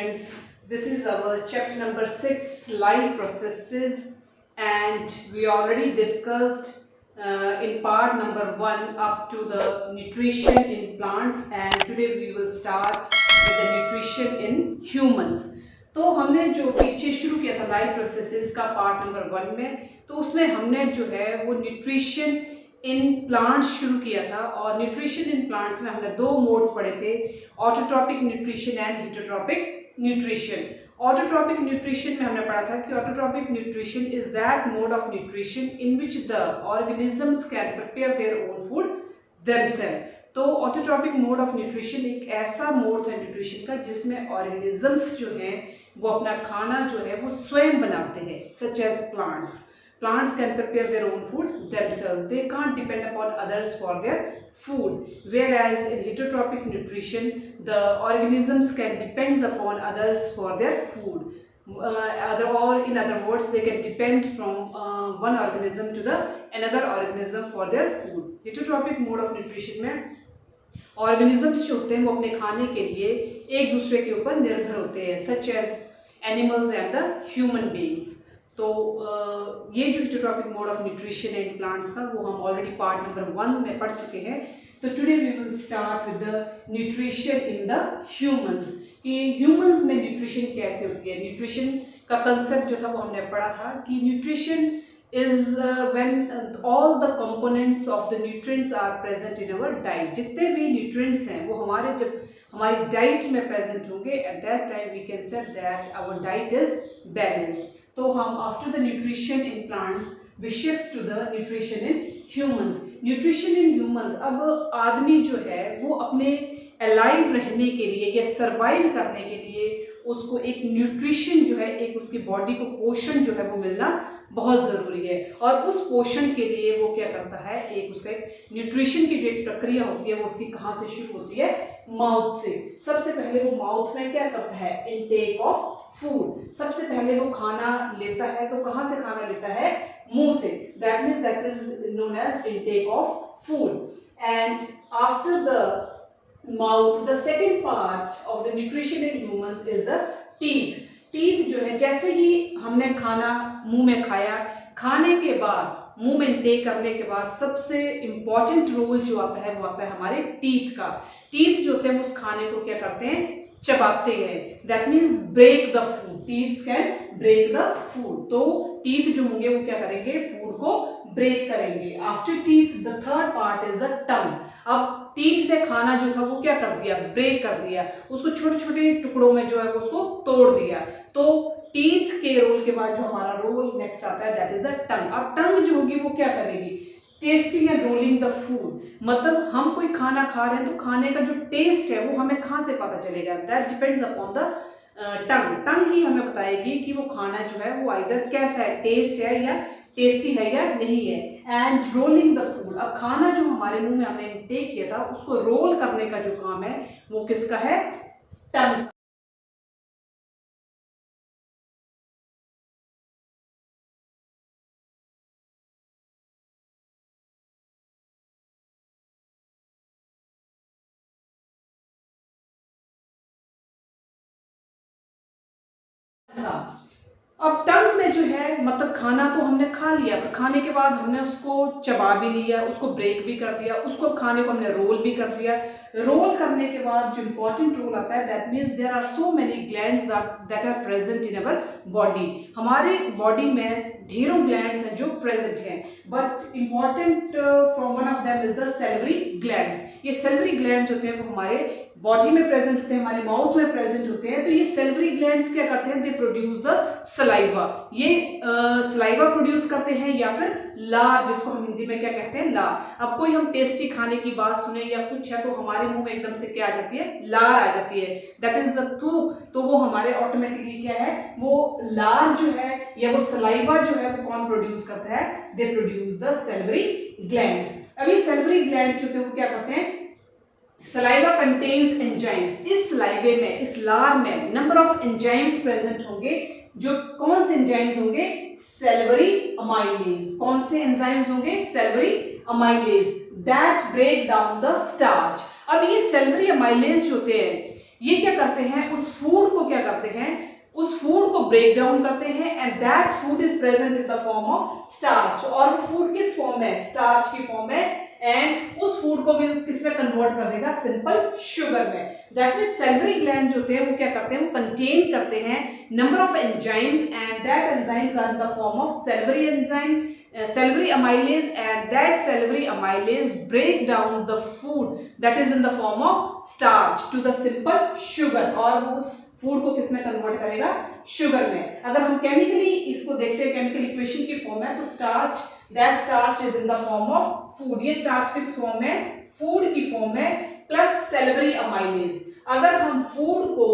students, this is our chapter number 6, life processes, and we already discussed in part number 1 up to the nutrition in plants, and today we will start with the nutrition in humans. तो हमने जो पीछे शुरू किया था life processes का part number 1 में, तो उसमें हमने जो है वो न्यूट्रिशन इन प्लांट्स शुरू किया था, और न्यूट्रिशन इन प्लांट्स में हमने दो मोड्स पढ़े थे, autotrophic nutrition and heterotrophic nutrition. Autotrophic nutrition में हमने पढ़ा था कि autotrophic nutrition is that mode of nutrition in which the organisms can prepare their own food themselves. तो ऑटोट्रॉपिक मोड ऑफ न्यूट्रिशन एक ऐसा मोड था न्यूट्रिशन का जिसमें ऑर्गेनिजम्स जो हैं वो अपना खाना जो है वो स्वयं बनाते हैं, such as plants. Plants can prepare their own food themselves. They can't depend upon others for their food. Whereas in heterotrophic nutrition, the organisms can depend upon others for their food. Or in other words, they can depend from one organism to the another organism for their food. Heterotrophic mode of nutrition में organisms जो होते हैं वो अपने खाने के लिए एक दूसरे के ऊपर निर्भर होते हैं, such as animals and the human beings. तो ये जो heterotrophic mode of nutrition and plants का वो हम ऑलरेडी पार्ट नंबर 1 में पढ़ चुके हैं। तो today we will start with the nutrition in the humans, कि ह्यूमंस में न्यूट्रिशन कैसे होती है। न्यूट्रिशन का कंसेप्ट जो था वो हमने पढ़ा था कि nutrition is when all the components of the nutrients are present in our diet. जितने भी न्यूट्रिएंट्स हैं वो जब हमारी डाइट में प्रेजेंट होंगे, at that time we can say that our diet is balanced. तो हम after the nutrition in plants we shift to the nutrition in humans. Nutrition in humans, अब आदमी जो है वो अपने अलाइव रहने के लिए या सर्वाइव करने के लिए उसको एक न्यूट्रिशन जो है, एक उसकी बॉडी को पोषण जो है वो मिलना बहुत ज़रूरी है। और उस पोषण के लिए वो क्या करता है, एक उसका एक न्यूट्रिशन की जो एक प्रक्रिया होती है वो उसकी कहाँ से शुरू होती है, माउथ से। सबसे पहले वो माउथ में क्या करता है, इनटेक ऑफ फूड। सबसे पहले वो खाना लेता है, तो कहाँ से खाना लेता है, मुंह से। That means that is known as intake of food. And after the mouth, the second part of the nutrition in humans is the teeth. Teeth जो है, जैसे ही हमने खाना मुंह में खाया, खाने के बाद मुंह में इंटेक करने के बाद सबसे इम्पॉर्टेंट रोल जो आता है वो आता है हमारे टीथ का। टीथ जो होते हैं उस खाने को क्या करते हैं, चबाते हैं। That means break the food, teeth can break the food. तो टीथ जो होंगे वो क्या करेंगे, फूड को ब्रेक करेंगे। After teeth the third part is the tongue. अब टीथ ने खाना जो था वो क्या कर दिया, ब्रेक कर दिया, उसको छोटे छोटे टुकड़ों में जो है उसको तोड़ दिया। तो टीथ के रोल के बाद जो हमारा रोल नेक्स्ट आता है दैट इज द टंग। अब टंग जो होगी वो क्या करेगी, testing and rolling the food. मतलब हम कोई खाना खा रहे हैं तो खाने का जो टेस्ट है वो हमें कहाँ से पता चलेगा, that depends upon the tongue. Tongue ही हमें बताएगी कि वो खाना जो है वो आइदर कैसा है, टेस्ट है या टेस्टी है या नहीं है। एंड रोलिंग द फूड, अब खाना जो हमारे मुंह में हमने इंटेक किया था उसको रोल करने का जो काम है वो किसका है, टंग। अब टंग में जो है, मतलब खाना तो हमने खा लिया, पर खाने के बाद हमने उसको चबा भी लिया, उसको ब्रेक भी कर दिया, उसको खाने को हमने रोल भी कर दिया। रोल करने के बाद जो इम्पोर्टेंट रोल आता है that means there are so many glands that are present in our body. हमारे बॉडी में ढेरों ग्लैंड्स हैं जो प्रेजेंट हैं, but important from one of them is the salivary glands. ये सैलिवरी ग्लैंड्स होते हैं वो हमारे बॉडी में प्रेजेंट होते हैं, हमारे माउथ में प्रेजेंट होते हैं। तो ये सैलिवरी ग्लैंड्स क्या करते हैं, दे प्रोड्यूस द सलाइवा। ये सलाइवा प्रोड्यूस करते हैं या फिर लार, जिसको हम हिंदी में क्या कहते हैं, लार। अब कोई हम टेस्टी खाने की बात सुने या कुछ है तो हमारे मुंह में एकदम से क्या आ जाती है, लार आ जाती है, दैट इज द थूक। तो वो हमारे ऑटोमेटिकली क्या है, वो लार जो है या वो सलाइवा जो है वो कौन प्रोड्यूस करता है, they produce the salivary glands. अभी सैलिवरी ग्लैंड्स जो होते हैं वो क्या करते हैं, सलाइवा कंटेन्स एंजाइम्स। इस सलाइवे में, इस लार में नंबर ऑफ एंजाइम्स प्रेजेंट होंगे। जो कौन से एंजाइम्स होंगे, सैलिवरी अमाइलेज। कौन से एंजाइम्स होंगे, salivary amylase that break down the starch. अब ये सैलिवरी अमाइलेज होते हैं ये क्या करते हैं, उस फूड को क्या करते हैं, उस फूड को ब्रेक डाउन करते हैं and that food is present in the form of starch. और वो फूड किस फॉर्म में, स्टार्च की फॉर्म में, एंड उस फूड को भी किसमें कन्वर्ट कर देगा, सिंपल शुगर में। दैट मींस सैलिवरी ग्लैंड जो होते हैं वो क्या करते हैं, वो कंटेन करते हैं number of enzymes and that enzymes are in the form of salivary enzymes, salivary amylase, and that salivary amylase break down the food that is in the form of starch to the simple sugar, और वो उस food को किसमें convert करेगा, sugar में। अगर हम chemically इसको देखते हैं, केमिकल इक्वेशन की फॉर्म है, तो starch, that starch is in the form of food. ये स्टार्च किस फॉर्म में, फूड की फॉर्म में, प्लस सैलिवरी अमाइलेज। अगर हम फूड को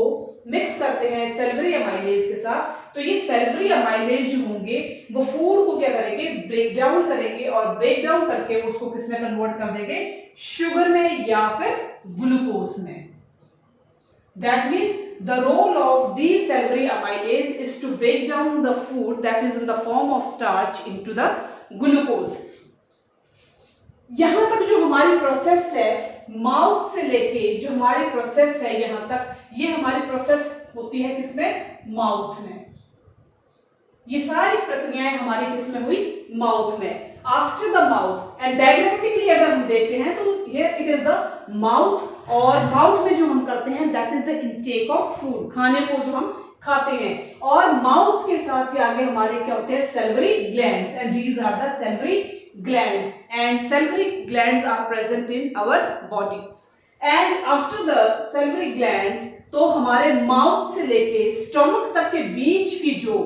मिक्स करते हैं सैलिवरी अमाइलेज के साथ, तो ये सैलिवरी अमाइलेज जो होंगे वो फूड को क्या करेंगे, ब्रेक डाउन करेंगे, और ब्रेक डाउन करके उसको किसमें कन्वर्ट कर देंगे, शुगर में या फिर ग्लूकोज में। That means the role of these salivary amylase is to break down the food that is in the form of starch into the glucose. यहां तक जो हमारी प्रोसेस है, माउथ से लेके जो हमारी प्रोसेस है यहां तक, ये हमारी प्रोसेस होती है किसमें, माउथ में। ये सारी प्रक्रियाएं हमारी किसमें हुई, माउथ में। After the mouth, and diagrammatically अगर हम देखते हैं तो here it is the mouth, और माउथ में जो हम करते हैं that is the intake of food, खाने को जो हम खाते हैं, और माउथ के साथ ही आगे हमारे क्या होते हैं, salivary glands, and these are the salivary glands, and salivary glands are present in our body. And after the salivary glands, तो हमारे माउथ से लेके स्टोमक तक के बीच की जो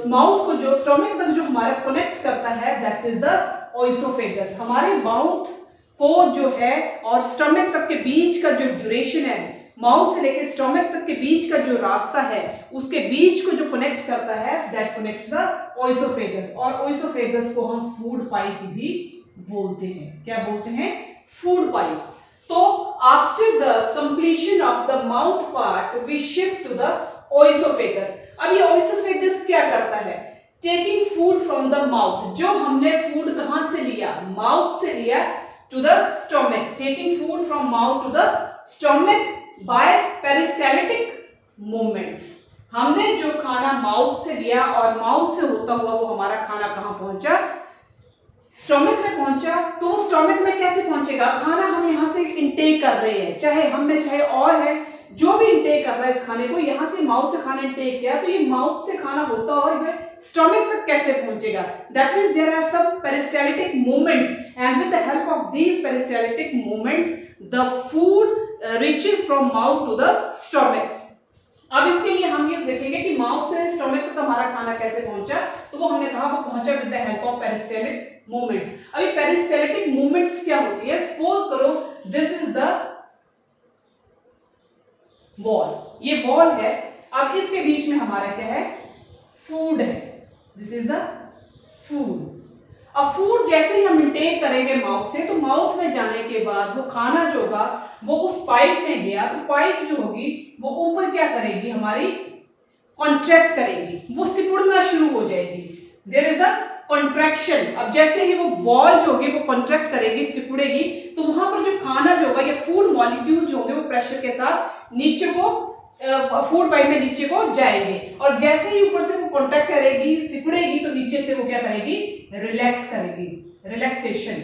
माउथ को जो स्टोमक तक जो हमारा कनेक्ट करता है दैट इज द ओइसोफेगस। हमारे माउथ को जो है और स्टोमक तक के बीच का जो ड्यूरेशन है, माउथ से लेके स्टोमक तक के बीच का जो रास्ता है, उसके बीच को जो कनेक्ट करता है दैट कनेक्ट्स द ओइसोफेगस, और ओइसोफेगस को हम फूड पाइप भी बोलते हैं। क्या बोलते हैं, फूड पाइप। तो after the completion of the mouth part we shift to the oesophagus. अब ये ओइसोफेगस क्या करता है, taking food from the mouth, जो हमने फूड कहां से लिया, माउथ से लिया, to the stomach, taking food from mouth to the stomach by peristaltic movements. हमने जो खाना माउथ से लिया और माउथ से होता हुआ वो हमारा खाना कहां पहुंचा, स्टोमक में पहुंचा। तो स्टोमक में कैसे पहुंचेगा, खाना हम यहां से इंटेक कर रहे हैं, चाहे हम में चाहे और है, जो भी इंटेक कर रहा है इस खाने को, यहां से माउथ से खाना इंटेक किया, तो ये माउथ से खाना होता और स्टोमक तक कैसे पहुंचेगा, that means there are some peristaltic movements, and with the help of these peristaltic movements the food reaches from mouth to the stomach. अब इसके लिए हम ये देखेंगे कि माउथ से स्टोमक तक हमारा खाना कैसे पहुंचा, तो वो हमने कहा वो पहुंचा with the help of peristaltic movements. अभी पेरिस्टाल्टिक मूवमेंट्स क्या होती है, सपोज करो दिस इज द वॉल, ये वॉल है, अब इसके बीच में हमारा क्या है, फूड है, दिस इज द फूड। अब फूड जैसे ही हम इंटेक करेंगे माउथ से, तो माउथ में जाने के बाद वो खाना जो होगा वो उस पाइप में गया, तो पाइप जो होगी वो ऊपर क्या करेगी, हमारी कॉन्ट्रैक्ट करेगी, वो सिकुड़ना शुरू हो जाएगी, देयर इज द कॉन्ट्रैक्शन। अब जैसे ही वो वॉल जो होगी वो कॉन्ट्रैक्ट करेगी, सिकुड़ेगी, तो वहां पर जो खाना जो होगा या फूड मॉलिक्यूल जो होंगे वो प्रेशर के साथ नीचे को फूड पाइप में नीचे को जाएंगे, और जैसे ही ऊपर से वो कॉन्टैक्ट करेगी, सिकुड़ेगी, तो नीचे से वो क्या करेगी, रिलैक्स करेगी, रिलैक्सेशन।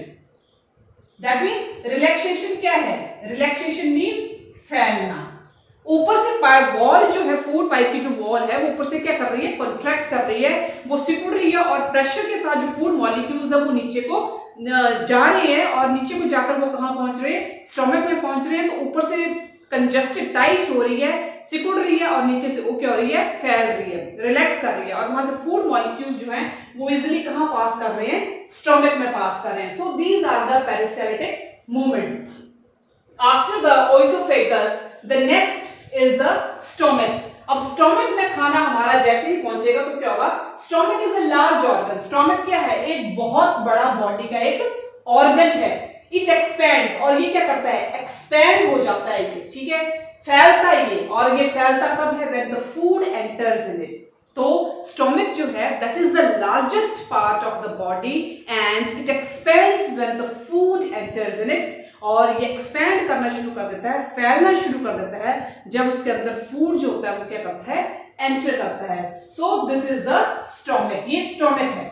दैट मींस रिलैक्सेशन क्या है, रिलैक्सेशन मींस फैलना। ऊपर से पाइप वॉल जो है, फूड पाइप की जो वॉल है वो ऊपर से क्या कर रही है, कॉन्ट्रैक्ट कर रही है, वो सिकुड़ रही है, और प्रेशर के साथ जो फूड मॉलिक्यूल्स है वो नीचे को जा रही है, और नीचे को जाकर वो कहां पहुंच रहे हैं, स्टोमक में पहुंच रहे हैं। तो ऊपर से कंजस्टेड, टाइट हो रही है, सिकुड़ रही है, और नीचे से वो क्या हो रही है, फैल रही है, रिलैक्स कर रही है, और वहां से फूड मॉलिक्यूल जो है वो इजीली कहां पास कर रहे हैं, स्टोमक में पास कर रहे हैं। So these are the peristaltic movements. After the oesophagus the next is the stomach. अब स्टोमक में खाना हमारा जैसे ही पहुंचेगा तो क्या होगा, stomach is a large organ. Stomach क्या है, एक बहुत बड़ा बॉडी का एक ऑर्गन है। इट एक्सपेंड्स, और ये क्या करता है, एक्सपेंड हो जाता है ये, ठीक है, फैलता है ये, और ये फैलता कब है, when the food enters in it. तो स्टोमक जो है that is the largest part of the body and it expends when the food enters in it, और ये एक्सपैंड करना शुरू कर देता है, फैलना शुरू कर देता है जब उसके अंदर फूड जो होता है वो क्या करता है, एंटर करता है। So this is the stomach, ये स्टोमक है।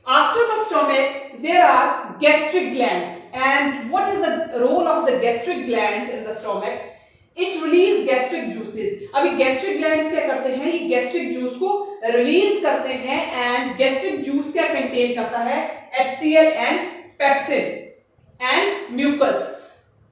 After the stomach, there are gastric glands. And what is the role of the gastric glands in the stomach? It release gastric juices. अभी gastric glands क्या करते हैं, ये gastric juice को release करते हैं and gastric juice क्या contain करता है, HCl and pepsin and mucus.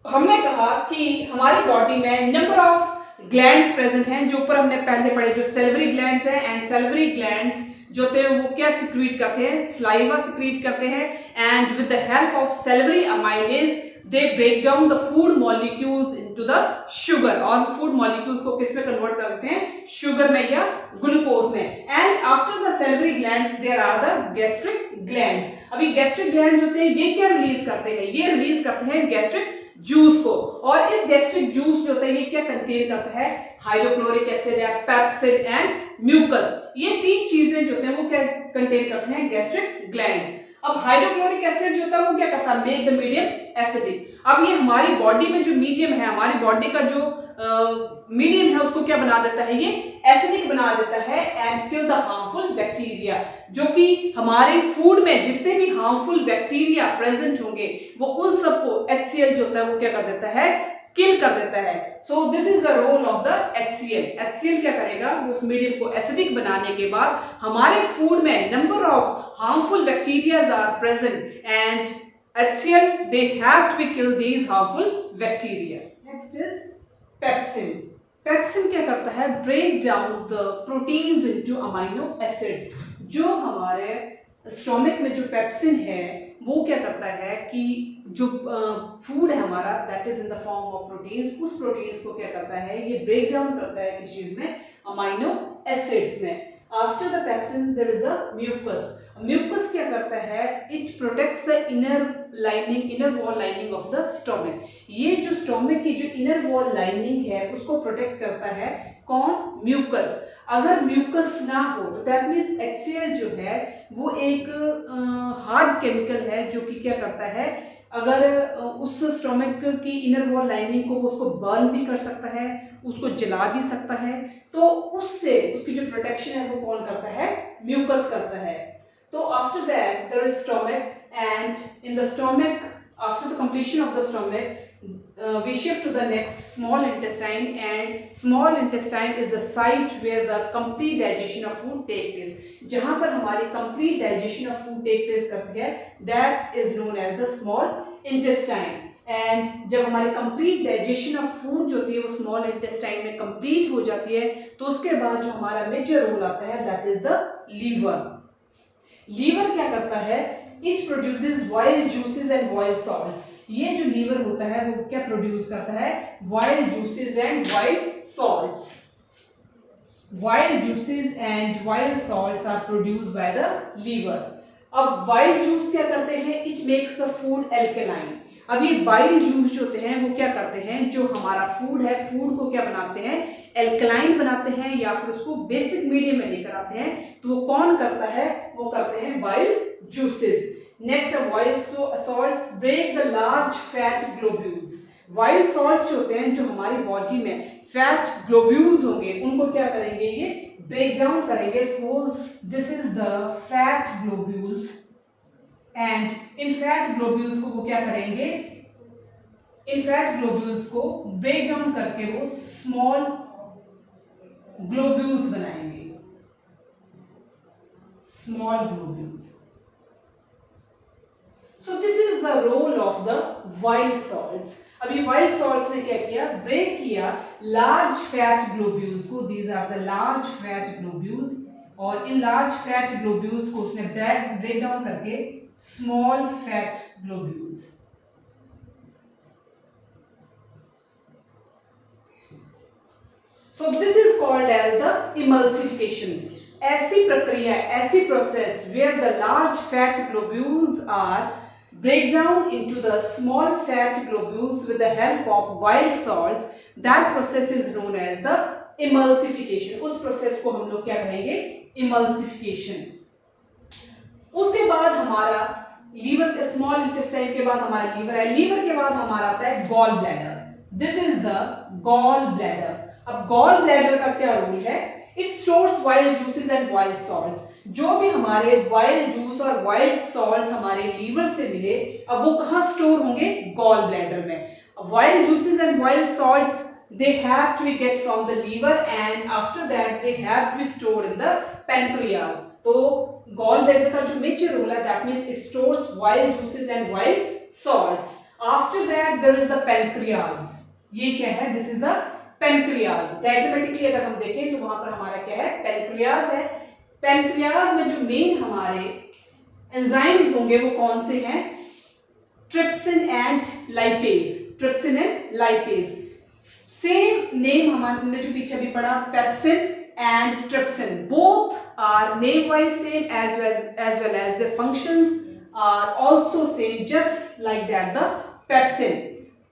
हमने कहा कि हमारी बॉडी में नंबर ऑफ ग्लैंड्स प्रेजेंट हैं, जो ऊपर हमने पहले पढ़े, जो सैलिवरी ग्लैंड्स हैं, एंड सैलिवरी ग्लैंड्स जो थे वो क्या सिक्रीट करते हैं, स्लाइवा सिक्रीट करते हैं, and with the help of salivary amylase they break down the food molecules into the sugar, और फूड मॉलिक्यूल्स को किस में कन्वर्ट करते हैं, शुगर में या ग्लूकोज में। And after the salivary glands there are the gastric glands. अभी गैस्ट्रिक ग्लैंड जो होते हैं ये क्या रिलीज करते हैं, ये रिलीज करते हैं गैस्ट्रिक जूस को, और इस गैस्ट्रिक जूस जो होता है ये क्या कंटेन करता है, हाइड्रोक्लोरिक एसिड या पेप्सिन एंड म्यूकस। ये तीन चीजें जो होते हैं वो क्या कंटेन करते हैं, गैस्ट्रिक ग्लैंड्स। अब हाइड्रोक्लोरिक एसिड जो होता है वो क्या करता है, मेक द मीडियम एसिडिक। अब ये हमारी बॉडी में जो मीडियम है, हमारी बॉडी का जो मीडियम है उसको क्या बना देता है, ये एसिडिक बना देता है and kill the harmful bacteria, जो कि हमारे फूड में जितने भी हार्मफुल बैक्टीरिया प्रेजेंट होंगे वो उन सबको HCl जो होता है वो क्या कर देता है, किल कर देता है। So this is the role of the HCl। HCl क्या करेगा, वो उस मीडियम को एसिडिक बनाने के बाद हमारे फूड में number of harmful bacterias are present and HCl they have to kill these harmful bacteria. Next is pepsin. Pepsin क्या करता है, break down the proteins into amino acids. जो हमारे स्टोमक में जो पेप्सिन है वो क्या करता है कि जो फूड है हमारा that is in the form of proteins, उस प्रोटीन्स को क्या करता है, ये ब्रेक डाउन करता है किस चीज में, अमाइनो एसिड्स में। After the pepsin there is the mucus. Mucus क्या करता है, it protects the inner lining, inner wall lining of the stomach. ये जो स्टोमक की जो इनर वॉल लाइनिंग है उसको प्रोटेक्ट करता है कौन, म्यूकस। अगर म्यूकस ना हो तो दैट मीन्स HCl जो है वो एक हार्ड केमिकल है जो कि क्या करता है, अगर उस स्टोमक की इनर वॉल लाइनिंग को उसको बर्न भी कर सकता है, उसको जला भी सकता है, तो उससे उसकी जो प्रोटेक्शन है वो कौन करता है, म्यूकस करता है। तो after that there is stomach and in the stomach after the completion of the stomach we shift to the next small intestine, and small intestine is the site where the complete digestion of food take place. जहां पर हमारी complete digestion of food take place करती है that is known as the small intestine. and जब हमारी complete digestion of food जो होती है वो small intestine में complete हो जाती है तो उसके बाद जो हमारा major role आता है that is the liver. liver क्या करता है, it produces wild juices and wild salts. ये जो लीवर होता है वो क्या प्रोड्यूस करता है, wild juices and wild salts. Wild juices and wild salts are produced by the liver. अब वाइल्ड जूस क्या करते हैं, it makes the food alkaline. अब ये वाइल्ड जूस जो होते हैं वो क्या करते हैं, जो हमारा फूड है, फूड को क्या बनाते हैं, एल्कलाइन बनाते हैं या फिर उसको बेसिक मीडियम में लेकर आते हैं। तो वो कौन करता है, वो करते हैं वाइल्ड जूसेस। नेक्स्ट है वाइल्ड salts break the large fat globules. वाइल्ड सॉल्ट्स जो होते हैं जो हमारी बॉडी में फैट ग्लोब्यूल्स होंगे उनको क्या करेंगे, ये ब्रेक डाउन करेंगे। Suppose this is the fat globules and in fat globules को वो क्या करेंगे, इन फैट ग्लोब्यूल्स को ब्रेक डाउन करके वो स्मॉल ग्लोब्यूल्स बनाएंगे, small globules. So this is the role of the wild salts. अभी wild salts ने क्या किया, ब्रेक किया large fat globules को, these are the large fat globules, और इन large fat globules को उसने break down करके small fat globules। So this is called as the emulsification. ऐसी प्रक्रिया, ऐसी process where the large fat globules are break down into the small fat globules with the help of wild salts, that process is known as the emulsification. उस process को हम लोग क्या कहेंगे, emulsification। उसके बाद हमारा लीवर, स्मॉल इंटेस्टाइन के बाद हमारा लीवर है, लीवर के बाद हमारा आता है gall bladder. This is the gall bladder. अब गॉल ब्लैडर का क्या रोल है? It stores wild juices and wild salts. जो भी हमारे वाइल्ड जूस और वाइल्ड सॉल्ट्स हमारे लीवर से मिले, अब वो कहाँ स्टोर होंगे? गॉल ब्लैडर में। Wild juices and wild salts they have to be get from the liver, and after that they have to be stored in the pancreas. तो gall bladder का जो मेजर रोल है, that means it stores wild juices and wild salts. After that there is the pancreas. ये क्या है? This is the pancreas. Diagrammatically अगर हम देखें तो वहां पर हमारा क्या है? pancreas है। pancreas में जो मेन हमारे एंजाइम्स होंगे वो कौन से हैं? trypsin and lipase. trypsin and lipase. Same name हमने जो पीछे भी पढ़ा, pepsin and trypsin, both are name wise same as well as their functions are also same, just like that the pepsin,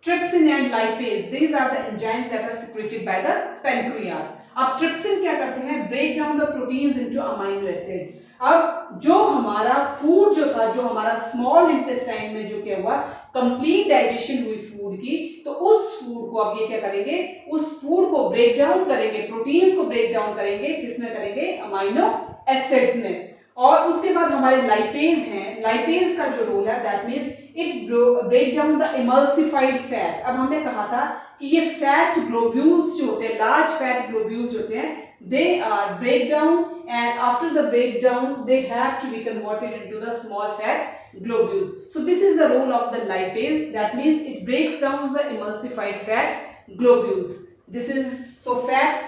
trypsin and lipase, these are the enzymes that are secreted by the pancreas. अब trypsin क्या करते हैं? Break down the proteins into amino acids. अब जो हमारा food जो था, जो हमारा स्मॉल इंटेस्टाइन में जो क्या हुआ, कंप्लीट डाइजेशन हुई फूड की, तो उस फूड को अब ये क्या करेंगे? उस फूड को ब्रेक डाउन करेंगे, प्रोटीन्स को ब्रेक डाउन करेंगे, किसमें करेंगे? अमाइनो एसिड्स में। और उसके बाद हमारे लाइपेज हैं। लाइपेज का जो रोल है, that means it break down the emulsified fat. अब हमने कहा था कि ये फैट ग्लोब्यूल्स जो होते हैं, लार्ज फैट ग्लोब्यूल्स होते हैं, they are break down, and after the breakdown they have to be converted into the small fat globules. So this is the role of the lipase, that means it breaks down the emulsified fat globules. This is so fat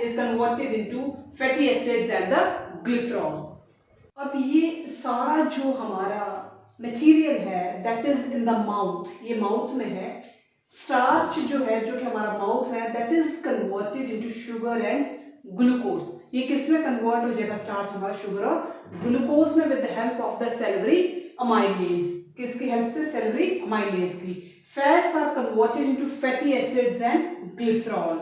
is converted into fatty acids and the glycerol. अब ये सारा जो हमारा material है, that is in the mouth, ये mouth में है। Starch जो है, जो कि हमारा माउथ है, that is converted into sugar and glucose. ये किस में कन्वर्ट हो जाएगा? स्टार्च हमारा शुगर और ग्लूकोज में, with the help of the salivary amylase. किसकी हेल्प से? सेलेरी अमाइलेज की। Fats are converted into fatty acids and glycerol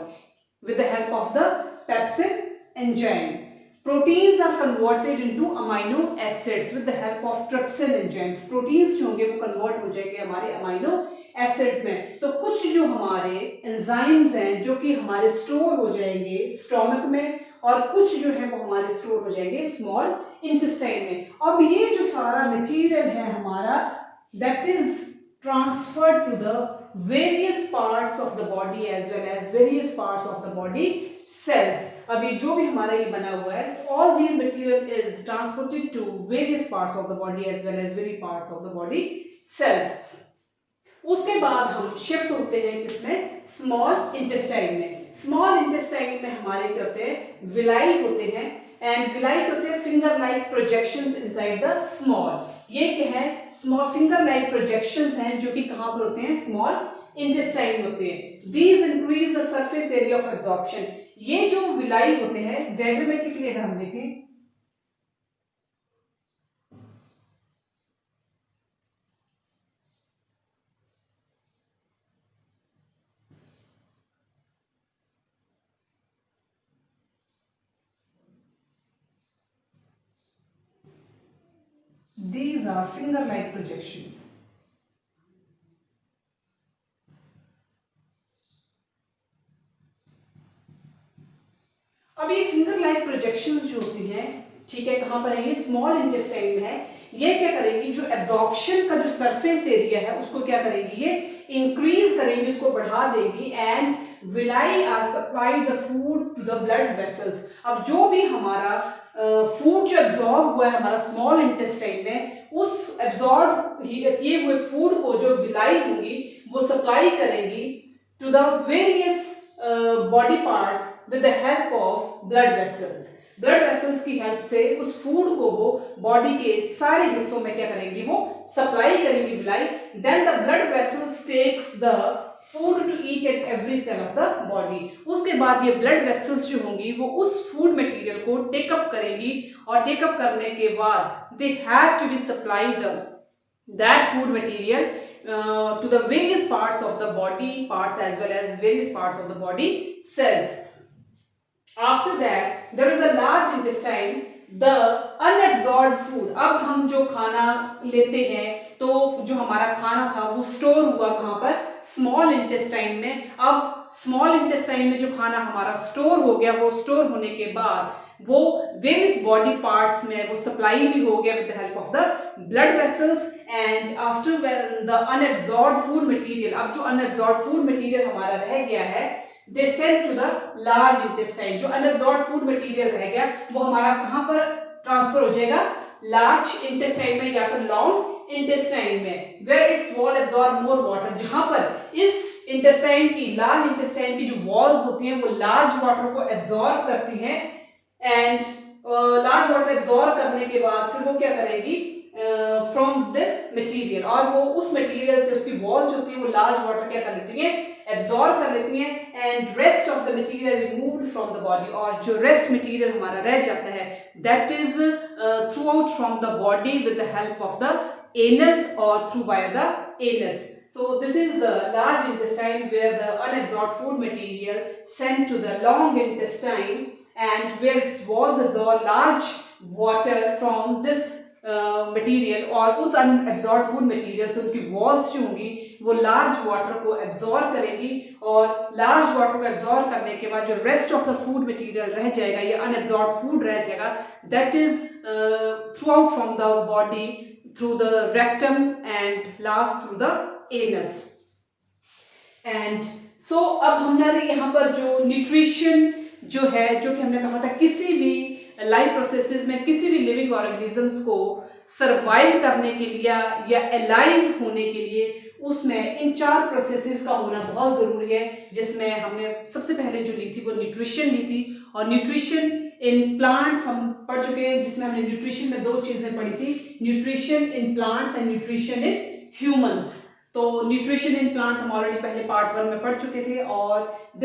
with the help of the pepsin enzyme. Proteins are converted into amino acids with the help of trypsin enzymes. Proteins जो होंगे वो convert हो जाएंगे हमारे amino acids में। तो कुछ जो हमारे एंजाइम्स हैं जो कि हमारे स्टोर हो जाएंगे स्टोमक में, और कुछ जो है वो हमारे स्टोर हो जाएंगे स्मॉल इंटेस्टाइन में। अब ये जो सारा मटेरियल है हमारा, that is transferred to the various parts of the body as well as various parts of the body cells. अभी जो भी हमारा ये बना हुआ है, all these material is transported to various parts of the body as well as various parts of the body cells. उसके बाद हम शिफ्ट होते हैं किसमें? स्मॉल इंटेस्टाइन में। स्मॉल इंटेस्टाइन में हमारे क्या होते हैं? विलाई होते हैं, एंड विलाई होते हैं finger like projections inside the small. ये क्या है? स्मॉल फिंगर लाइक प्रोजेक्शंस हैं जो कि कहां पर होते हैं? स्मॉल इंटेस्टाइन में होते हैं। These increase the surface area of absorption. ये जो विलाई होते हैं, डायग्रामेटिकली अगर हम देखें, these are finger like projections. अब ये फिंगर लाइक प्रोजेक्शंस जो होती हैं, ठीक है, कहां पर है? ये स्मॉल इंटेस्टाइन में है। ये क्या करेगी? जो एब्जॉर्प्शन का जो सरफेस एरिया है उसको क्या करेगी? ये इंक्रीज करेगी, उसको बढ़ा देगी, and villi are supplied the food to the blood vessels. अब जो भी हमारा फूड जो एब्जॉर्ब हुआ है हमारा स्मॉल इंटेस्टाइन में, उस एब्जॉर्ब किए हुए फूड को जो विलाई होगी वो सप्लाई करेगी to the various body parts with the help of blood vessels. Blood vessels की हेल्प से उस फूड को वो बॉडी के सारे हिस्सों में क्या करेंगी? वो सप्लाई करेंगी villi. Then the blood vessels takes the food to each and every cell of the body. उसके बाद ये ब्लड वेसल्स जो होंगी वो उस फूड मटेरियल को टेकअप करेंगी, और टेकअप करने के बाद they have to be supply that food material to the various parts of the body parts as well as various parts of the body cells. After that there is a large intestine the unabsorbed food, अब हम जो खाना लेते हैं तो जो हमारा खाना था वो स्टोर हुआ कहाँ पर, स्मॉल इंटेस्टाइन में। अब स्मॉल इंटेस्टाइन में जो खाना हमारा स्टोर हो गया, वो स्टोर होने के बाद वो वेरियस बॉडी पार्ट्स में वो सप्लाई भी हो गया with the help of the blood vessels and after the unabsorbed food material. अब जो अनएब्जॉर्ब्ड फूड मटेरियल हमारा रह गया है, they send to the large intestine. जो अनएब्जॉर्ब्ड फूड मटेरियल रह गया वो हमारा कहाँ पर ट्रांसफर हो जाएगा, लार्ज इंटेस्टाइन में या फिर लॉन्ग इंटेस्टाइन में, where its wall absorb more water, जहां पर इस इंटेस्टाइन की, लार्ज इंटेस्टाइन की जो वॉल्स होती हैं वो लार्ज वाटर को एब्जॉर्ब करती हैं एंड लार्ज वाटर एब्जॉर्ब करने के बाद फिर वो क्या करेगी, फ्रॉम दिस मटेरियल, और वो उस मटेरियल से उसकी वॉल्स होती है वो लार्ज वाटर क्या कर लेती हैं, एब्जॉर्ब कर लेती हैं and rest of the material removed from the body, और जो रेस्ट मटेरियल हमारा रह जाता है that is through out from the body with the help of the anus और through by the anus. So this is the large intestine where the unabsorbed food material sent to the long intestine and where its walls absorb large water from this material, और उस unabsorbed food material से उनकी walls जो होंगी वो large water को absorb करेंगी, और लार्ज वाटर को एब्जॉर्ब करने के बाद जो rest of the food material रह जाएगा, ये अनएब्जॉर्ब फूड रह जाएगा, that is through out from the body through the rectum and last through the anus. And so अब हमारे यहाँ पर जो न्यूट्रिशन जो है, जो कि हमने कहा था किसी भी लाइफ प्रोसेसेस में किसी भी लिविंग ऑर्गेनिजम्स को सरवाइव करने के लिए या अलाइव होने के लिए उसमें इन 4 प्रोसेसेस का होना बहुत जरूरी है, जिसमें हमने सबसे पहले जो ली थी वो न्यूट्रिशन ली थी, और न्यूट्रिशन इन प्लांट्स हम पढ़ चुके हैं, जिसमें हमने न्यूट्रिशन में 2 चीजें पढ़ी थी, nutrition in plants and nutrition in humans. तो न्यूट्रिशन इन प्लांट्स हम ऑलरेडी पहले पार्ट 1 में पढ़ चुके थे, और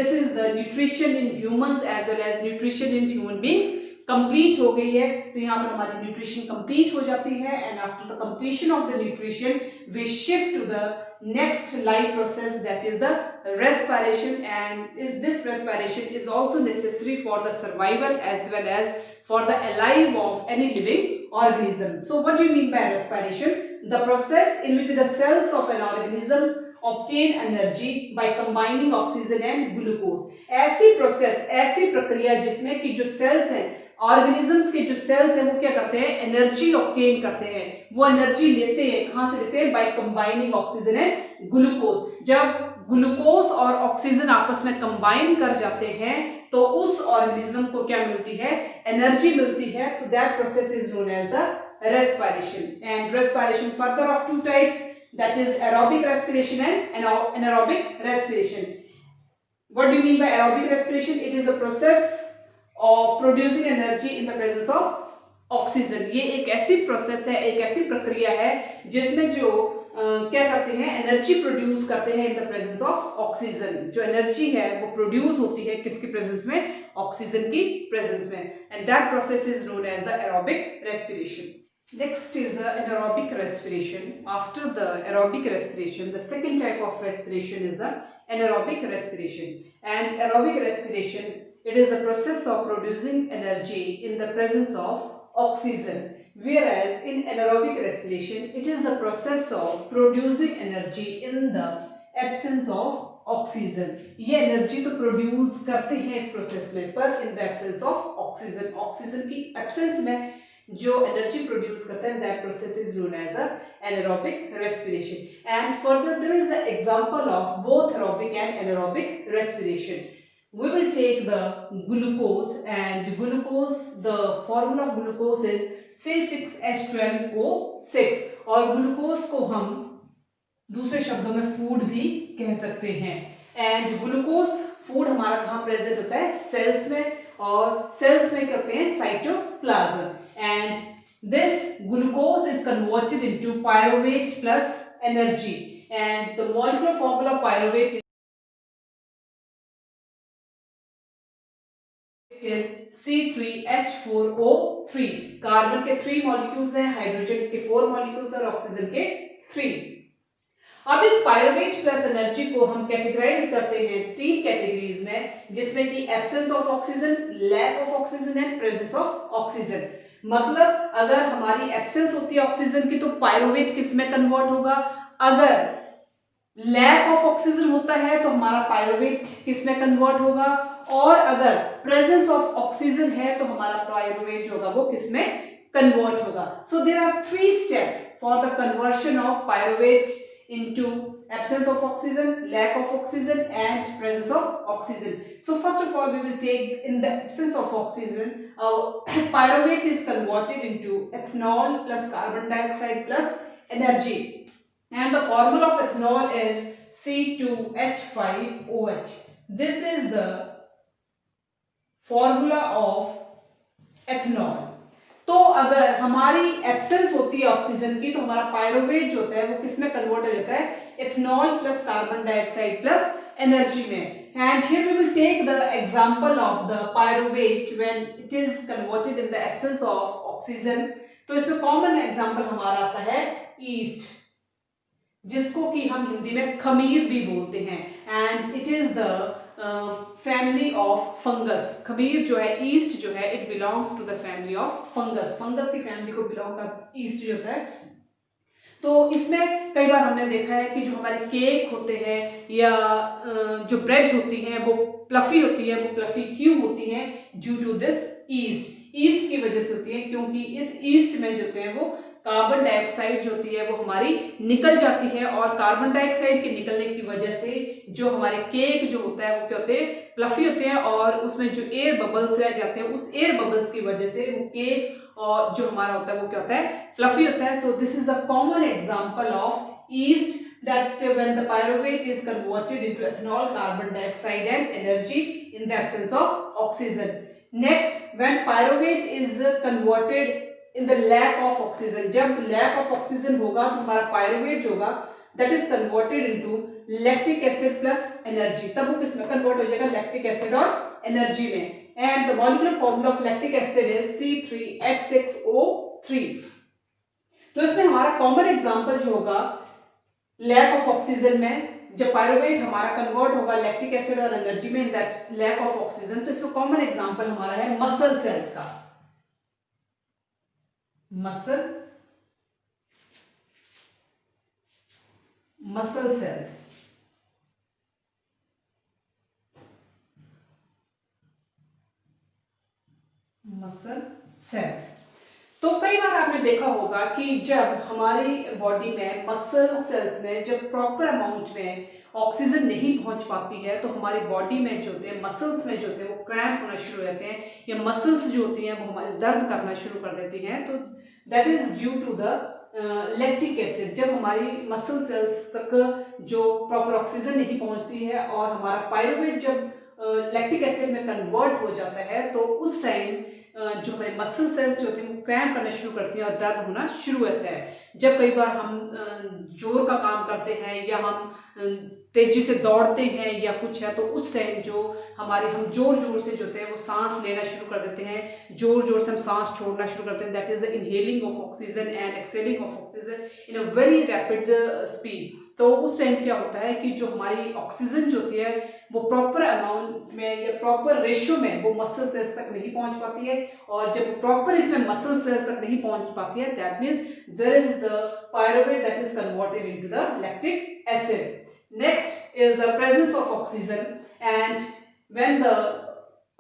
this is the nutrition in humans as well as nutrition in human beings complete हो गई है. तो यहाँ पर हमारी न्यूट्रिशन कंप्लीट हो जाती है and after the completion of the nutrition we shift to the next life process, that is the respiration, and this respiration is also necessary for the survival as well as for the alive of any living organism. So what do you mean by respiration? The process in which the cells of an organism obtain energy by combining oxygen and glucose. ऐसी process, ऐसी प्रक्रिया जिसमें कि जो sales हैं, organisms के जो sales हैं वो क्या करते हैं, एनर्जी ऑब्टेन करते हैं. वो एनर्जी लेते हैं, कहां से लेते हैं, by combining oxygen and glucose. जब ग्लूकोज और ऑक्सीजन आपस में कंबाइन कर जाते हैं तो उस ऑर्गेनिज्म को क्या मिलती है, एनर्जी मिलती है. तो that process is known as the respiration. And respiration further of 2 types, that is aerobic respiration and anaerobic respiration. What do you mean by aerobic respiration? It is a process of producing energy in the presence of oxygen. ये एक ऐसी process है, एक ऐसी प्रक्रिया है जिसमें जो क्या करते हैं, एनर्जी प्रोड्यूस करते हैं in the presence of oxygen. जो एनर्जी है वो प्रोड्यूस होती है किसकी प्रेजेंस में, ऑक्सीजन की प्रेजेंस में, and that process is known as the aerobic respiration. Next is the anaerobic respiration. After the aerobic respiration, the second type of respiration is the anaerobic respiration. And aerobic respiration, it is the process of producing energy in the presence of oxygen. Whereas in anaerobic respiration, it is the process of producing energy in the absence of oxygen. ये energy तो produce करते हैं इस process में, पर in the absence of oxygen, oxygen की absence में जो एनर्जी प्रोड्यूस करता है, that process is known as the anaerobic respiration. And further there is the example of both aerobic and anaerobic respiration. We will take the glucose, and glucose, the formula of glucose is C6H12O6, और glucose को हम दूसरे शब्दों में food भी कह सकते हैं. एंड ग्लूकोज फूड हमारा कहाँ प्रेजेंट होता है, सेल्स में, और सेल्स में क्या होते हैं, cytoplasm. And this glucose is converted into pyruvate plus energy, and the molecular formula of pyruvate is C3H4O3. Carbon के 3 मॉलिक्यूल्स हैं, हाइड्रोजन के 4 मॉलिक्यूल्स और ऑक्सीजन के 3. अब इस पायरुवेट प्लस एनर्जी को हम कैटेगराइज करते हैं 3 कैटेगरीज में, जिसमें कि absence of oxygen, lack of oxygen and presence of oxygen. मतलब अगर हमारी एब्सेंस होती है ऑक्सीजन की तो पायरुवेट किस में कन्वर्ट होगा, अगर लैक ऑफ ऑक्सीजन होता है तो हमारा पायरुवेट किस में कन्वर्ट होगा, और अगर प्रेजेंस ऑफ ऑक्सीजन है तो हमारा पायरुवेट जो होगा वो किस में कन्वर्ट होगा. So there are 3 steps for the conversion of pyruvate into absence of oxygen, lack of oxygen and presence of oxygen. So first of all we will take in the absence of oxygen, pyruvate is converted into ethanol plus carbon dioxide plus energy, and the formula of ethanol is C2H5OH. This is the formula of ethanol. तो अगर हमारी absence होती है oxygen की तो हमारा pyruvate जो होता है वो किस में कन्वर्ट हो जाता है, ethanol plus carbon dioxide plus energy में. And here we will take the example of the pyruvate when it is converted in the absence of oxygen. तो इसमें कॉमन एग्जांपल हमारा आता है ईस्ट, जिसको कि हम हिंदी में खमीर भी बोलते हैं, and it is the family of fungus. खमीर जो है, ईस्ट जो है, it belongs to the family of fungus. Fungus की फैमिली को बिलोंग कर ईस्ट जो होता है. तो इसमें कई बार हमने देखा है कि जो हमारे केक होते हैं या जो ब्रेड होती हैं वो प्लफी होती है. वो प्लफी क्यों होती हैं? Due to this yeast. Yeast की वजह से होती है, क्योंकि इस ईस्ट में जो होते हैं वो कार्बन डाइऑक्साइड जो होती है वो हमारी निकल जाती है, और कार्बन डाइऑक्साइड के निकलने की वजह से जो हमारे केक जो होता है वो क्या होते हैं, प्लफी होते हैं, और उसमें जो एयर बबल्स रह जाते हैं उस एयर बबल्स की वजह से वो केक और जो हमारा होता है वो क्या होता है, फ्लफी होता है. So this is the common example of east, that when the pyruvate is converted into ethanol, carbon dioxide and energy in the absence of oxygen. Next, when pyruvate is converted in the lack of oxygen, जब lack of oxygen होगा तो हमारा pyruvate जो होगा that is converted into lactic acid plus energy. तब वो किसमें convert हो जाएगा, lactic acid और energy में. And the molecular formula of lactic acid is C3H6O3. तो इसमें हमारा कॉमन एग्जांपल जो होगा लैक ऑफ ऑक्सीजन में, जब पायरुवेट हमारा कन्वर्ट होगा लैक्टिक एसिड और एनर्जी में in that lack of oxygen, तो इसमें कॉमन एग्जांपल हमारा है मसल सेल्स का. Muscle cells. Muscle cells. तो कई बार आपने देखा होगा कि जब हमारी बॉडी में मसल सेल्स में जब प्रॉपर अमाउंट में ऑक्सीजन नहीं पहुंच पाती है तो हमारी बॉडी में जो होते हैं, मसल्स में जो होते हैं वो क्रैम्प होना शुरू हो जाते हैं, या मसल्स जो होती हैं वो हमारे दर्द करना शुरू कर देती हैं. तो that is due to the lactic acid. जब हमारी मसल सेल्स तक जो प्रॉपर ऑक्सीजन नहीं पहुंचती है और हमारा पायरुवेट जब लैक्टिक एसिड में कन्वर्ट हो जाता है तो उस टाइम जो हमारे मसल सेल्स जो होते हैं वो क्रैम्प करना शुरू करती हैं और दर्द होना शुरू होता है. जब कई बार हम जोर का काम करते हैं या हम तेजी से दौड़ते हैं या कुछ है, तो उस टाइम जो हमारे हम जोर जोर से जो होते हैं वो सांस लेना शुरू कर देते हैं, जोर जोर से हम सांस छोड़ना शुरू करते हैं. That is the inhaling of oxygen and exhaling of oxygen in a very rapid speed. तो उस टाइम क्या होता है कि जो हमारी ऑक्सीजन जो होती है वो प्रॉपर अमाउंट में या प्रॉपर रेशियो में वो मसल सेल्स तक नहीं पहुंच पाती है, और जब प्रॉपर इसमें मसल सेल्स तक नहीं पहुंच पाती है that means there is the pyruvate that is converted into the lactic acid. Next is the presence of oxygen, and when the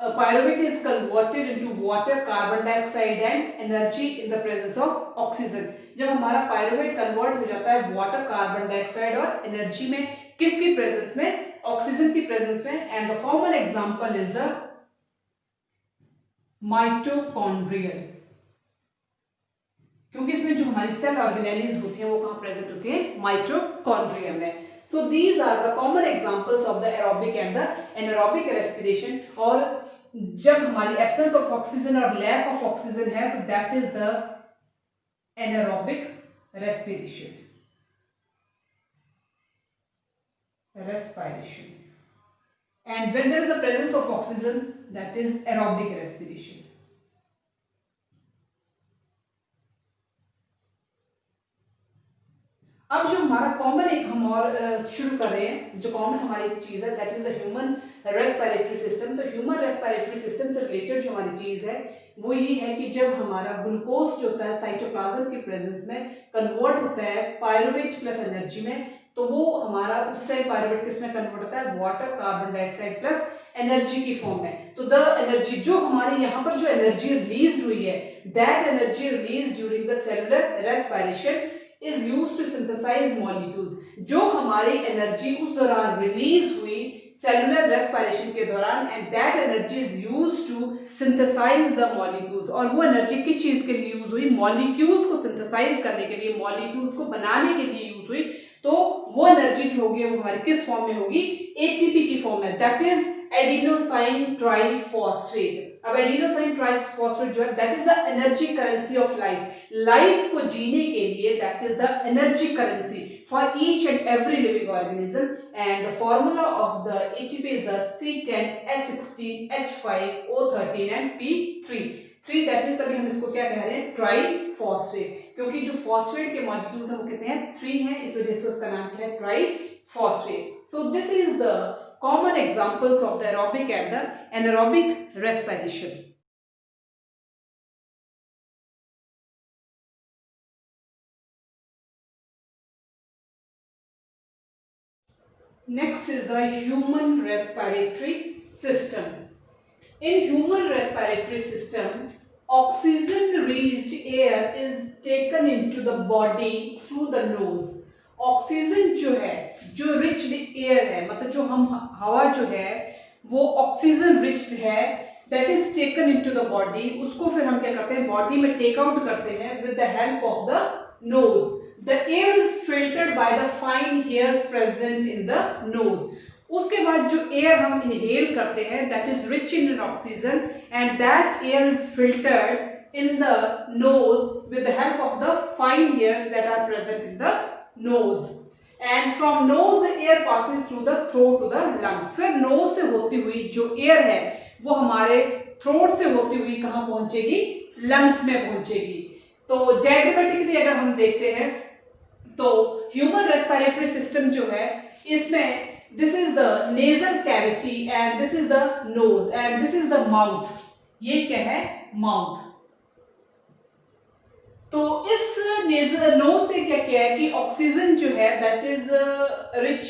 pyruvate is converted into water, carbon dioxide and energy in the presence of oxygen. जब हमारा pyruvate convert हो जाता है water, carbon dioxide और energy में, किसकी presence में, oxygen की प्रेजेंस में. And the common example is the mitochondrial, क्योंकि इसमें जो हमारी सेल ऑर्गेनेलीज होती हैं वो कहां प्रेजेंट होती हैं, माइटोकॉन्ड्रिया में. So these are the common examples of the aerobic and the anaerobic respiration. और जब हमारी absence of oxygen और lack of oxygen है तो that is the anaerobic respiration. And when there is a presence of oxygen, that is aerobic respiration. अब जो हमारा common एक हम और शुरू कर रहे हैं, जो कॉमन हमारी एक चीज है, that is the human respiratory system. तो ह्यूमन रेस्पिरेटरी सिस्टम से रिलेटेड जो हमारी चीज है वो ये है कि जब हमारा ग्लूकोज जो होता है साइटोप्लाज्म के प्रेजेंस में कन्वर्ट होता है पायरुवेट प्लस एनर्जी में, तो वो हमारा उस टाइम पायरुवेट किस में कन्वर्ट होता है, water carbon dioxide plus energy की फॉर्म में। तो द एनर्जी जो हमारे यहाँ पर जो एनर्जी रिलीज हुई है, that energy release during the cellular respiration is used to synthesize molecules। जो हमारी एनर्जी उस दौरान रिलीज हुई सेलुलर रेस्पिरेशन के दौरान, and that energy is used to synthesize the molecules. और वो एनर्जी किस चीज के लिए यूज हुई, मॉलिक्यूल्स को सिंथेसाइज करने के लिए, मॉलिक्यूल्स को बनाने के लिए यूज हुई। तो वो एनर्जी जो होगी वो हमारी किस फॉर्म में होगी, एटीपी की फॉर्म में, दैट इज एडिनोसाइन ट्राइफॉस्फेट। अब एडिनोसाइन ट्राइफॉस्फेट जो है that is the energy currency of life. Life को जीने के लिए that is the energy currency for each and every living organism, and the formula of the ATP is the C10H16H5O13 and P3। 3 that means तभी हम इसको क्या कह रहे हैं, ट्राइफॉस्फेट, क्योंकि जो फॉस्फेट के मॉलिक्यूल्स हैं वो कितने हैं, 3 हैं, इस वजह से उसका नाम क्या है, triphosphate. So this is the common examples of the aerobic and the anaerobic respiration. Next is the human respiratory system. In human respiratory system, oxygen rich air is taken into the body through the nose. Oxygen जो है, जो rich air है, मतलब जो हम हवा जो है वो ऑक्सीजन रिच है, that is taken into the body. उसको फिर हम क्या करते हैं, बॉडी में टेक आउट करते हैं with the help of the nose. The air is filtered by the fine hairs present in the nose. उसके बाद जो एयर हम इनहेल करते हैं that is rich in oxygen, and that air is filtered in the nose with the help of the fine hairs that are present in the nose, and from nose the air passes through the throat to the lungs। फिर nose से होती हुई जो air है वो हमारे throat से होती हुई कहाँ पहुंचेगी, lungs में पहुंचेगी। तो diagrammatically अगर हम देखते हैं तो human respiratory system जो है इसमें this is the nasal cavity and this is the nose and this is the mouth। ये क्या है, mouth। तो इस नोज से क्या किया है कि ऑक्सीजन जो है that is rich,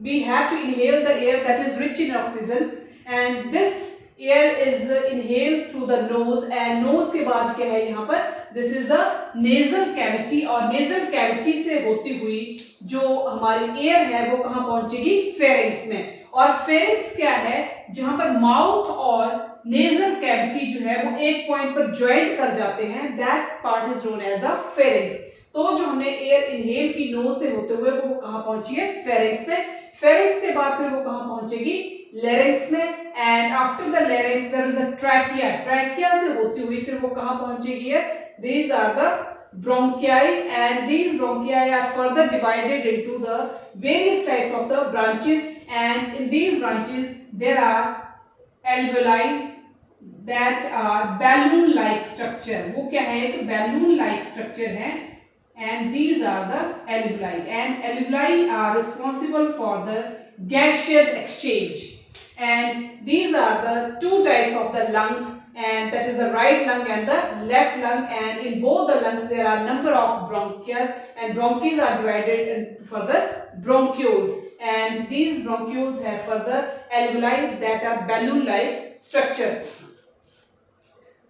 we have to inhale the air that is rich in oxygen, and this air is inhale through the nose, and nose के बाद क्या है यहाँ पर, this is the nasal cavity, और नेजल कैविटी से होती हुई जो हमारी एयर है वो कहाँ पहुंचेगी, फेरिंक्स में। और फेरिंक्स क्या है, जहां पर माउथ और नेजल कैविटी जो है वो एक पॉइंट पर ज्वाइंट कर जाते हैं, that part is known as the pharynx. तो जो हमने एयर इनहेल की नोज से होते हुए वो कहां पहुंची है, फेरिंक्स में। फेरिंक्स के बाद फिर वो कहां पहुंचेगी, लेरिंक्स में, and after the larynx there is a trachea. Trachea से होती हुई फिर वो कहां पहुंचेगी है, these are the bronchi, and these bronchi are further divided into the various types of the branches, and in these branches there are alveoli that are balloon like structure। वो क्या है, एक balloon like structure है, and these are the alveoli, and alveoli are responsible for the gaseous exchange, and these are the two types of the lungs, and that is the right lung and the left lung, and in both the lungs there are number of bronchia, and bronchia are divided into further bronchioles, and these bronchioles have further alveoli that are balloon like structure।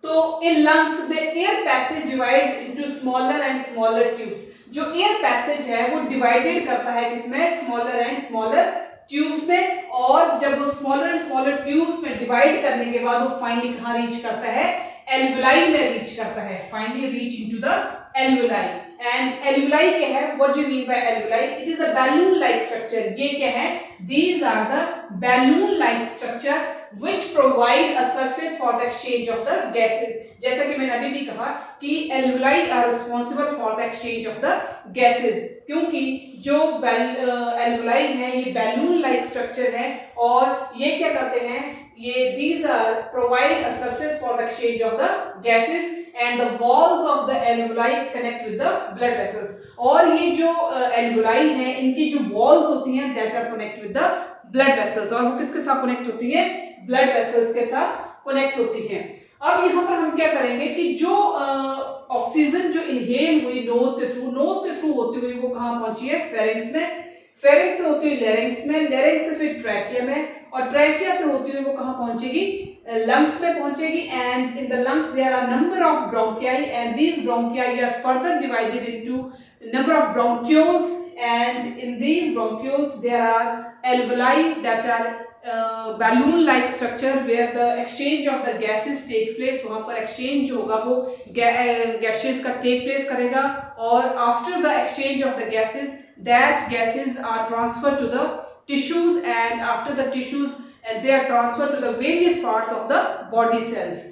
तो in lungs the air passage divides into smaller and smaller tubes। जो air passage है वो divided करता है किसमें, smaller and smaller tubes में, और जब वो smaller and smaller tubes में divide करने के बाद वो finally कहाँ reach करता है, alveoli में reach करता है, finally reach into the alveoli। and alveoli क्या है, what do you mean by alveoli? It is a balloon like structure। ये क्या है, these are the balloon like structure which provide a surface for the exchange of the gases। जैसा कि मैंने अभी भी कहा कि alveoli are responsible for the exchange of the gases, क्योंकि जो alveoli है ये balloon like structure है, और ये क्या करते हैं, ये these are provide a surface for the exchange of the gases, and the walls of the alveoli connect with the blood vessels. और ये जो alveoli हैं इनकी जो walls होती हैं that are connect with the blood vessels, और वो किसके साथ connect होती है? blood vessels के साथ connect होती हैं। अब यहाँ पर हम क्या करेंगे कि जो ऑक्सीजन जो इनहेल हुई नोज के थ्रू होती हुई वो कहाँ पहुंची है? फेरिंग्स में, फेरिंग्स से होती हुई लेरिंग्स में, लेरिंग्स से फिर ट्रैकिया में, और ट्रैकिया से होती हुई वो कहाँ पहुंचेगी? लंग्स में पहुंचेगी। And in the lungs there are number of bronchi and these bronchi are further divided into number of bronchioles, and in these bronchioles there are alveoli that are balloon like structure where the exchange of the gases takes place। वहां पर exchange जो होगा वो gases का take place करेगा, और after the exchange of the gases that gases are transferred to the tissues, and after the tissues they are transferred to the various parts of the body cells।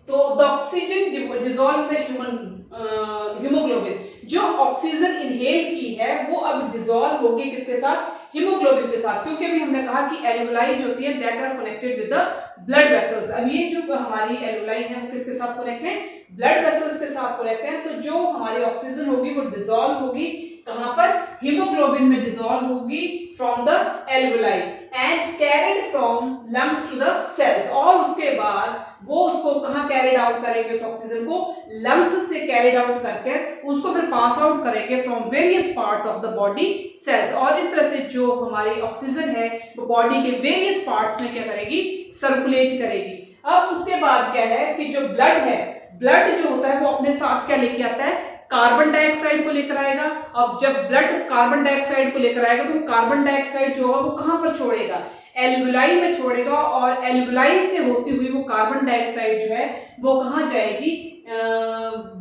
तो the oxygen dissolve the human haemoglobin, जो oxygen inhale की है वो अब dissolve होगी किसके साथ? Haemoglobin के साथ, क्योंकि अभी हमने कहा कि एल्वेओलाई जो होती है that are connected with the blood vessels. अब ये जो हमारी एल्वेओलाई है वो किसके साथ कनेक्ट है? ब्लड वेसल्स के साथ कनेक्ट है। तो जो हमारी ऑक्सीजन होगी वो डिसॉल्व होगी कहां पर? हीमोग्लोबिन में डिसॉल्व होगी from the alveoli and carried from lungs to the cells, और उसके बाद वो उसको कहां कैरिड आउट करेंगे? उस ऑक्सीजन को लंग्स से कैरिड आउट करके उसको फिर पास आउट करेंगे from various parts of the body cells, और इस तरह से जो हमारी ऑक्सीजन है वो बॉडी के वेरियस पार्ट्स में क्या करेगी? सर्कुलेट करेगी। अब उसके बाद क्या है कि जो ब्लड है, ब्लड जो होता है वो अपने साथ क्या लेके आता है? कार्बन डाइऑक्साइड को लेकर आएगा। अब जब ब्लड कार्बन डाइऑक्साइड को लेकर आएगा तो कार्बन डाइऑक्साइड जो होगा वो कहां पर छोड़ेगा? एल्वेओलाई में छोड़ेगा, और एल्वेओलाई से होती हुई वो कार्बन डाइऑक्साइड जो है वो कहां जाएगी?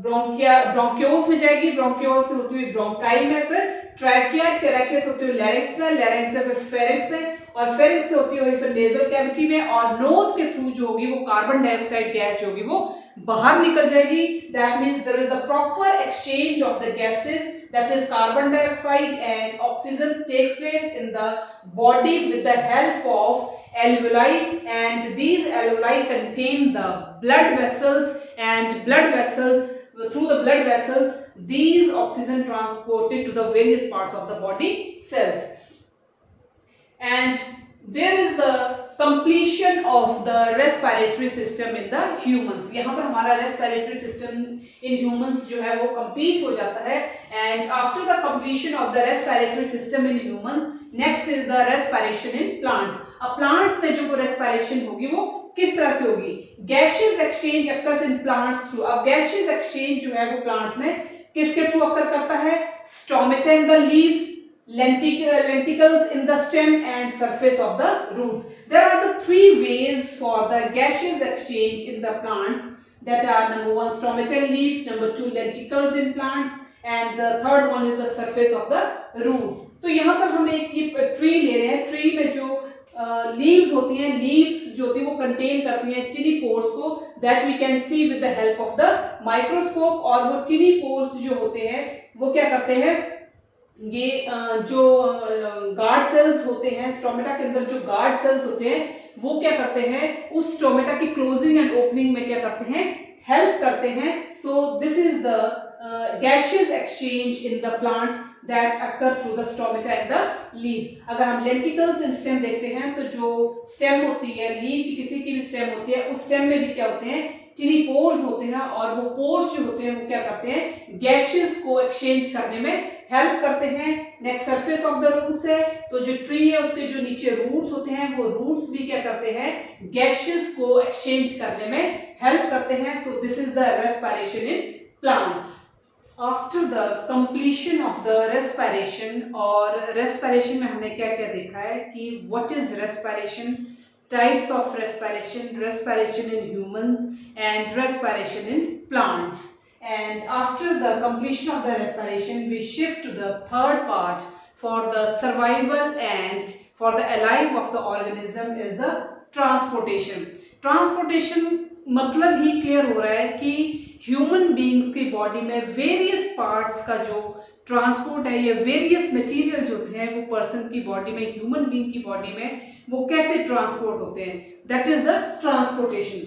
ब्रोंकियोल्स में जाएगी, ब्रोंकियोल्स से होती हुई ब्रोंकाई में, फिर ट्रैकिया, ट्रैकिया से होती हुई लैरिंक्स में, लैरिंक्स से फिर फेरिंक्स में, और फेरिंक्स से होती हुई फिर नेजल कैविटी में, और नोज के थ्रू जो होगी वो कार्बन डाइऑक्साइड गैस जो होगी वो बाहर निकल जाएगी। That means there is a proper exchange of the gases, that is carbon dioxide and oxygen takes place in the body with the help of alveoli, and these alveoli contain the blood vessels, and blood vessels, through the blood vessels these oxygen transported to the various parts of the body cells, and there is the completion of the respiratory system in the humans। यहाँ पर हमारा respiratory system in humans जो है वो complete हो जाता है, and after the completion of the respiratory system in humans next is the respiration in plants। अब plants में जो वो respiration होगी वो किस तरह से होगी? gaseous exchange occurs in plants through। अब gaseous exchange जो है वो plants में किसके थ्रू occur करता है? stomata in the leaves, lenticles in the stem and surface of the roots। There are the three ways for the gaseous exchange in the plants, that are number 1 stomata in leaves, number 2 lenticles in plants, and the third one is the surface of the roots। तो यहाँ पर हम एक tree ले रहे हैं। Tree में जो लीव्स होती हैं, लीव्स जो होती है वो कंटेन करती हैं टिनी पोर्स को, that we can see with the help of the microscope. और वो टिनी पोर्स जो होते हैं वो क्या करते हैं? ये जो गार्ड सेल्स होते हैं स्टोमेटा के अंदर, जो गार्ड सेल्स होते हैं वो क्या करते हैं? उस स्टोमेटा की क्लोजिंग एंड ओपनिंग में क्या करते हैं? हेल्प करते हैं। सो this is the gaseous exchange in the plants that occur through the stomata and the leaves। अगर हम lenticles in stem देखते हैं तो जो stem होती है, लीव की किसी की भी stem होती है, उस stem में भी क्या होते हैं? टिनी पोर्स होते हैं, और वो पोर्स जो होते हैं वो क्या करते हैं? गैसेस को एक्सचेंज करने में हेल्प करते हैं। Next surface of the roots है, तो जो ट्री है उसके जो नीचे रूट्स होते हैं वो रूट्स भी क्या करते हैं? गैसेस को एक्सचेंज करने में हेल्प करते हैं। सो this is the respiration in plants. After the completion of the respiration, और रेस्पिरेशन में हमने क्या क्या देखा है कि what is respiration, types of respiration, respiration in humans and respiration in plants, and after the completion of the respiration we shift to the third part for the survival and for the alive of the organism is the transportation। transportation मतलब ही clear हो रहा है कि human beings की body में various parts का जो transport है, ये वेरियस मटेरियल जो है वो पर्सन की बॉडी में, ह्यूमन बींग की बॉडी में वो कैसे ट्रांसपोर्ट होते हैं, that is the transportation.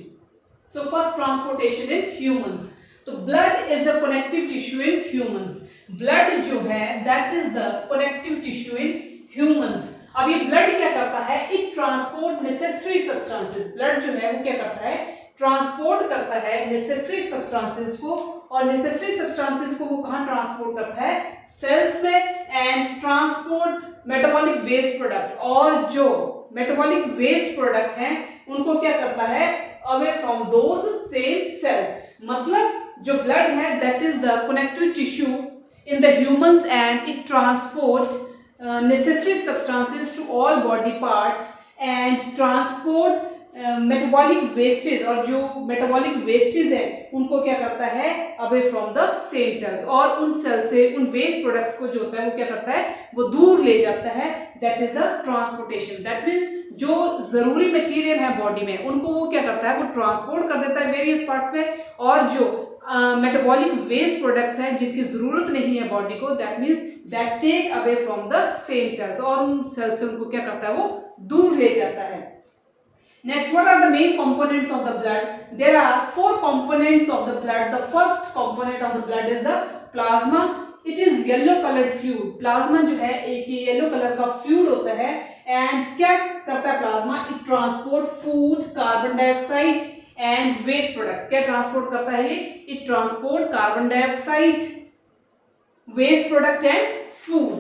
So first, transportation in humans. तो blood is a connective tissue in humans. Blood जो है that is the connective tissue in humans. अब ये blood क्या करता है? It transport necessary substances. Blood जो है वो क्या करता है? ट्रांसपोर्ट करता है necessary substances को, और necessary substances को वो कहाँ ट्रांसपोर्ट करता है? सेल्स में, and transport metabolic waste product, और जो मेटाबॉलिक वेस्ट प्रोडक्ट हैं उनको क्या करता है? Away from those same cells. मतलब जो ब्लड है that is the connective tissue in the humans and it transport necessary substances to all body parts and transport metabolic wastage, और जो मेटाबॉलिक वेस्टेज है उनको क्या करता है? Away from the same cells, और उन सेल से उन वेस्ट प्रोडक्ट्स को जो होता है वो क्या करता है? वो दूर ले जाता है. That is the transportation. That means जो जरूरी मटेरियल है बॉडी में उनको वो क्या करता है? वो ट्रांसपोर्ट कर देता है वेरियस पार्ट्स में, और जो मेटाबॉलिक वेस्ट प्रोडक्ट्स हैं जिनकी जरूरत नहीं है बॉडी को, that means that take away from the same cells, और उन सेल्स से उनको क्या करता है? वो दूर ले जाता है. Next, what are the main components of the blood? There are 4 components of the blood. The first component of the blood is the plasma. It is yellow colored fluid. Plasma जो है एक येलो कलर का fluid होता है, and क्या करता है plasma? It transport food, carbon dioxide and waste product. क्या ट्रांसपोर्ट करता है ये? It transport carbon dioxide, waste product and food.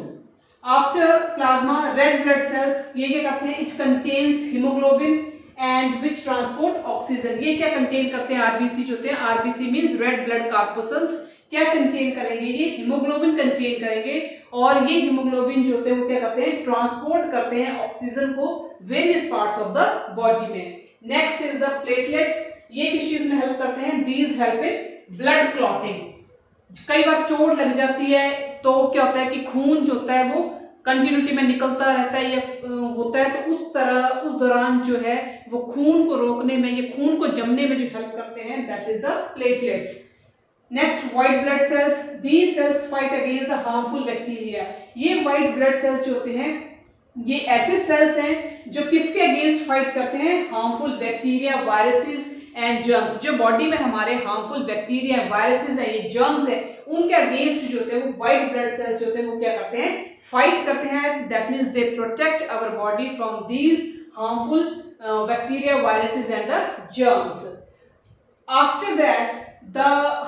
After plasma, red blood cells ये क्या करते हैं? It contains haemoglobin and which transport oxygen. ये क्या कंटेन करते हैं? आरबीसी जो होते हैं, RBC means red blood corpuscles. क्या कंटेन करेंगे? ये हीमोग्लोबिन कंटेन करेंगे, और ये हीमोग्लोबिन जो होते हैं वो क्या करते हैं? ट्रांसपोर्ट करते हैं ऑक्सीजन को various parts of the body में. Next is the platelets. ये किस चीज में हेल्प करते हैं? These help in blood clotting. कई बार चोट लग जाती है तो क्या होता है कि खून जो होता है वो कंटिन्यूटी में निकलता रहता है, ये होता है, तो उस दौरान जो है वो खून को रोकने में, ये खून को जमने में जो हेल्प करते हैं, that is the platelets. Next, white blood cells. These cells fight against the harmful bacteria. ये व्हाइट ब्लड सेल्स जो होते हैं ये ऐसे सेल्स हैं जो किसके अगेंस्ट फाइट करते हैं? Harmful bacteria, viruses and germs. जो बॉडी में हमारे हार्मफुल बैक्टीरिया, वायरसेस है, ये जर्म्स है, उनके अगेंस्ट जो होते हैं वो व्हाइट ब्लड सेल्स जो होते हैं वो क्या करते हैं? फाइट करते हैं. That means they protect our body from these harmful bacteria, viruses and the germs. After that the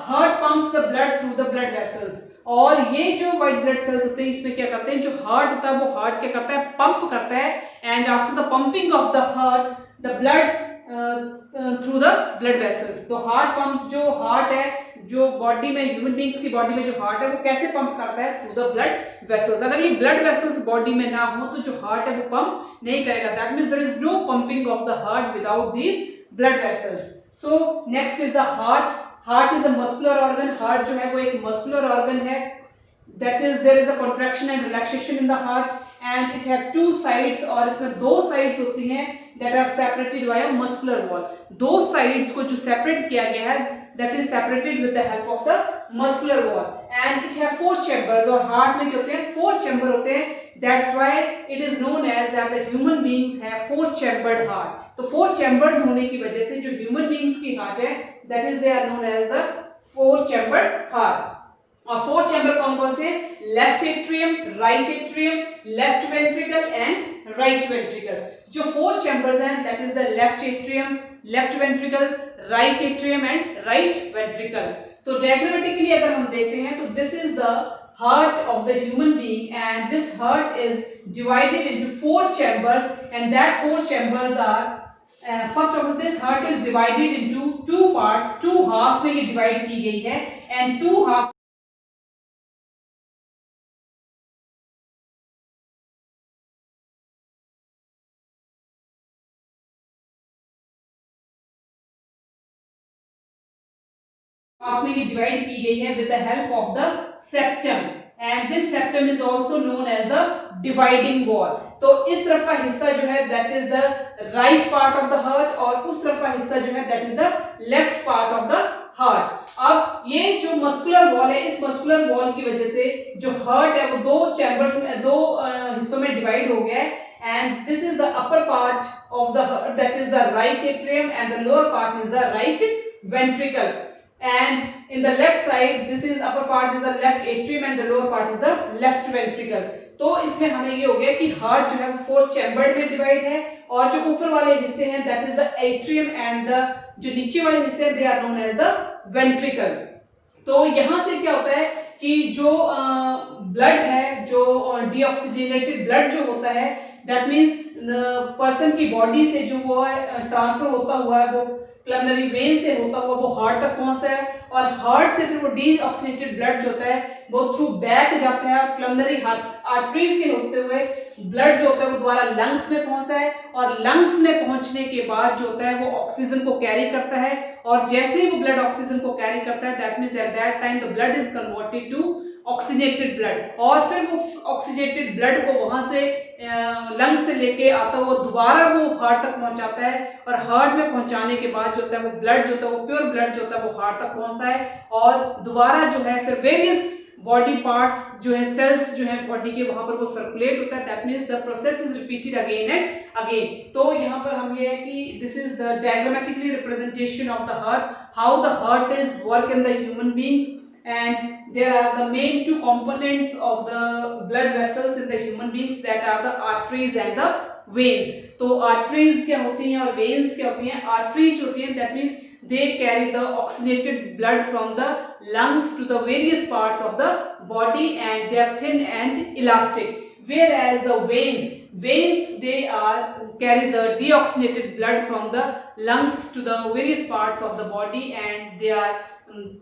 heart pumps the blood through the blood vessels. और ये जो व्हाइट ब्लड सेल्स होते हैं इसमें क्या करते हैं? जो हार्ट होता है वो हार्ट क्या करता है? पंप करता है, and after the pumping of the heart the blood through the blood vessels. तो हार्ट पंप, जो हार्ट है, जो बॉडी में, ह्यूमन बींग्स की बॉडी में जो हार्ट है वो कैसे पंप करता है? Through the blood vessels. अगर ये ब्लड वेसल्स बॉडी में ना हो तो जो हार्ट है वो पंप नहीं करेगा. That means there is no pumping of the heart without these blood vessels. So next is the heart. Heart is a muscular organ. Heart जो है वो एक मस्कुलर ऑर्गन है. That is, there is a contraction and relaxation in the heart, and it have 2 sides, और इसमें 2 sides होती हैं that are separated by a muscular wall. 2 sides को जो separate किया गया है that is separated with the help of the muscular wall, and it have 4 chambers. और heart में क्या होते हैं? 4 chamber होते हैं. That's why it is known as that the human beings have 4 chambered heart. तो 4 chambers होने की वजह से जो human beings की heart है that is they are known as the 4 chambered heart. और 4 चैम्बर कौन कौन से? Left atrium, right atrium, left ventricle and right ventricle. जो 4 चैम्बर्स हैं that is the left atrium, left ventricle, right atrium and right ventricle. तो diagrammatically अगर हम देखते हैं तो this is the heart of the human being, and this heart is divided into 4 chambers, and that 4 chambers are first of all this heart is divided into 2 parts. 2 halves में ये divide की गई है, and 2 halves में ये divide की गई है with the help of the septum, and this septum is also known as the dividing wall. तो इस तरफ का हिस्सा जो है that is the right part of the heart, और उस तरफ का हिस्सा जो है that is the left part of the heart. अब ये जो मस्कुलर वॉल है, इस मस्कुलर वॉल की वजह से जो हार्ट है वो 2 चैम्बर्स में, 2 हिस्सों में डिवाइड हो गया है, and this is the upper part of the heart, that is the right atrium, and the lower part is the right ventricle. And in the left side, this is upper part is the left atrium and the lower part is the left ventricle. तो इसमें हमें ये हो गया कि heart जो है वो 4 चैम्बर्ड में डिवाइड है, और जो ऊपर वाले हिस्से हैं that is the atrium, and the जो नीचे वाले हिस्से हैं they are known as the ventricle. तो यहाँ से क्या होता है कि जो ब्लड है, जो डीऑक्सीजनेटेड ब्लड जो होता है, दैट मीन्स पर्सन की बॉडी से जो वो ट्रांसफर होता हुआ है वो प्लमनरी वेन से होता हुआ वो हार्ट तक पहुंचता है, और हार्ट से फिर वो डीऑक्सीजनेटेड ब्लड जो होता है वो थ्रू बैक जाता है, और प्लमनरी आर्टरीज के होते हुए ब्लड जो होता है वो दोबारा लंग्स में पहुंचता है, और लंग्स में पहुंचने के बाद जो होता है वो ऑक्सीजन को कैरी करता है, और जैसे ही वो ब्लड ऑक्सीजन को कैरी करता है that means at that time the blood is converted to oxygenated blood, और फिर वो ऑक्सीजनेटेड ब्लड को वहां से लंग्स से लेके आता हुआ दोबारा वो हार्ट तक पहुंचाता है, और हार्ट में पहुंचाने के बाद जो होता है वो ब्लड जो होता है वो प्योर ब्लड जो होता है वो हार्ट तक पहुंचता है, और दोबारा जो है फिर वेरियस बॉडी पार्ट्स जो है, सेल्स जो है बॉडी के, वहां पर वो सर्कुलेट होता है. That means the process is repeated again and again. तो यहाँ पर हम ये है कि this is the diagrammatically representation of the heart, how the heart is work in the human beings, and there are the main two components of the blood vessels in the human beings, that are the arteries and the veins. तो arteries क्या होती हैं और veins क्या होती हैं? Arteries होती हैं that means they carry the oxygenated blood from the lungs to the various parts of the body, and they are thin and elastic, whereas the veins they are carry the deoxygenated blood from the lungs to the various parts of the body, and they are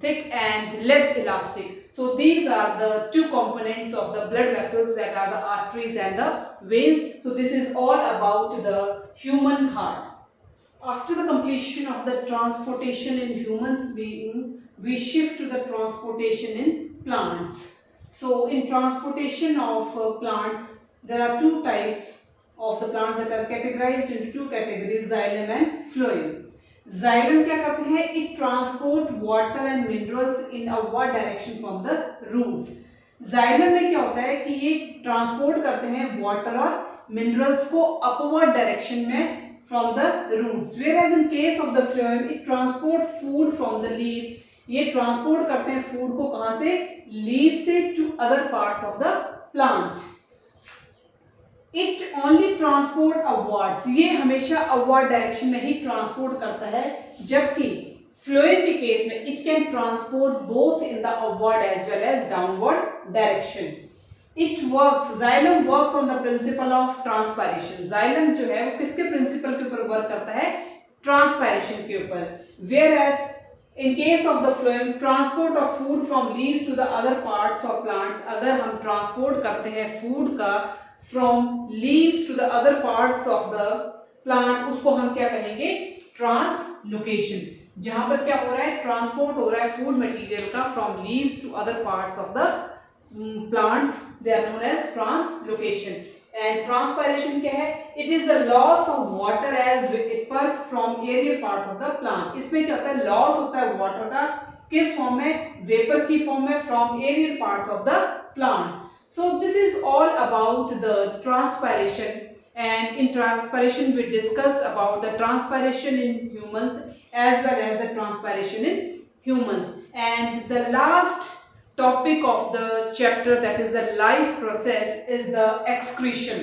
thick and less elastic. So these are the two components of the blood vessels, that are the arteries and the veins. So this is all about the human heart. After the completion of the transportation in humans being, we shift to the transportation in plants. So in transportation of plants, there are two types of the plants that are categorized into two categories, xylem and phloem. Xylem क्या करते हैं? It transport water and minerals in upward direction from the roots. Xylem में क्या होता है कि ये transport करते हैं वाटर और मिनरल्स को अपवर्ड डायरेक्शन में from the roots, whereas in case of the phloem it transport food from the leaves. ये ट्रांसपोर्ट करते हैं फूड को कहां से? लीव से to other parts of the plant. It only transport upwards. ये हमेशा upward direction में ही ट्रांसपोर्ट करता है, जबकि phloem के केस में it can transport both in the upward as well as downward direction. It works, xylem works on the principle of transpiration. Xylem जो है वो किसके प्रिंसिपल के ऊपर वर्क करता है? ट्रांसपायरेशन के ऊपर. Whereas in case of the phloem, transport of food from leaves to the other parts of plants. अगर हम ट्रांसपोर्ट करते हैं फूड का from leaves to the other parts of the plant, उसको हम क्या कहेंगे? ट्रांसलोकेशन. जहां पर क्या हो रहा है? ट्रांसपोर्ट हो रहा है फूड मटेरियल का from leaves to other parts of the plants, they are known as translocation. And transpiration क्या है? It is the loss of water as vapor from aerial parts of the plant. इसमें क्या होता है? Loss होता है water का, किस फॉर्म में? वेपर की फॉर्म में from aerial parts of the plant. So this is all about the transpiration, and in transpiration we discuss about the transpiration in humans as well as the transpiration in humans. And the last topic of the chapter, that is the life process, is the excretion.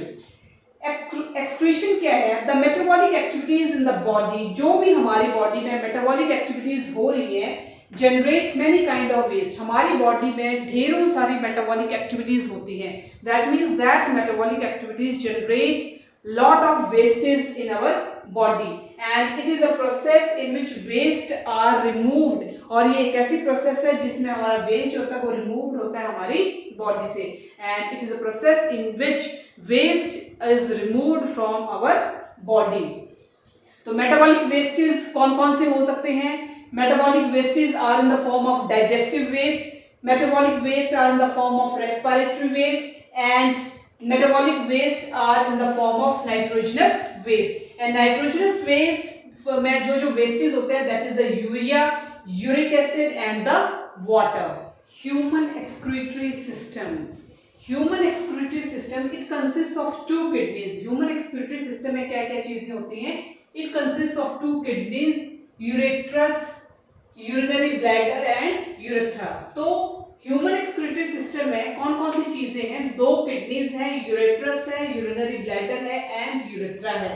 Excretion क्या है? The metabolic activities in the body. जो भी हमारी body में metabolic activities हो रही है, generate many kind of waste. हमारी बॉडी में ढेरों सारी metabolic activities होती हैं. That means that metabolic activities generate lot of wastes in our body, and it is a process in which waste are removed. और ये एक ऐसी प्रोसेस है जिसमें हमारा वेस्ट होता है वो रिमूव होता है हमारी बॉडी से, and it is a process in which waste is removed from our body. तो metabolic wastes कौन कौन से हो सकते हैं? Metabolic wastes are in the form of digestive waste, metabolic waste are in the form of respiratory waste, and metabolic waste are in the form of nitrogenous waste. And nitrogenous waste में जो wastes होते हैं, that is the urea, uric acid and the water. Human excretory system system it consist of two kidneys. Human excretory system में क्या क्या चीजें होती हैं? It consist of two kidneys, ureters, urinary bladder and urethra. तो human excretory system में कौन कौन सी चीजें हैं? दो किडनीज हैं, यूरेट्रस है, यूरिनरी ब्लैडर है एंड यूरेथ्रा है।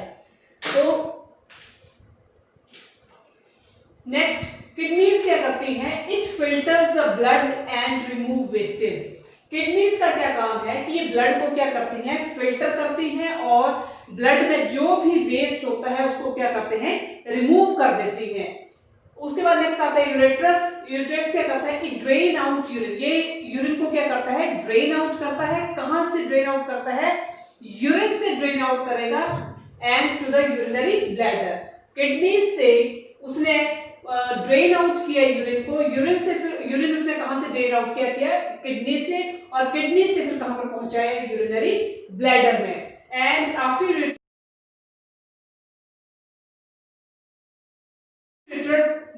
तो नेक्स्ट, किडनीज क्या करती हैं? It filters the blood and remove wastage. Kidneys का क्या काम है कि ये ब्लड को क्या करती हैं? फिल्टर करती हैं और ब्लड में जो भी वेस्ट होता है उसको क्या करते हैं? रिमूव कर देती हैं। उसके बाद नेक्स्ट आता है यूरेट्रस। यूरेट्रस क्या करता है? It drain out urine. ये यूरिन को क्या करता है? ड्रेन आउट करता है। कहां से ड्रेन आउट करता है? यूरिन से ड्रेन आउट करेगा and to the urinary bladder. Kidney से उसने ड्रेन आउट किया यूरिन को, यूरिन से फिर यूरिन उसने कहां से ड्रेन आउट किया? किडनी से, और किडनी से फिर कहां पर पहुंचाया? यूरिनरी ब्लैडर में। And after ureters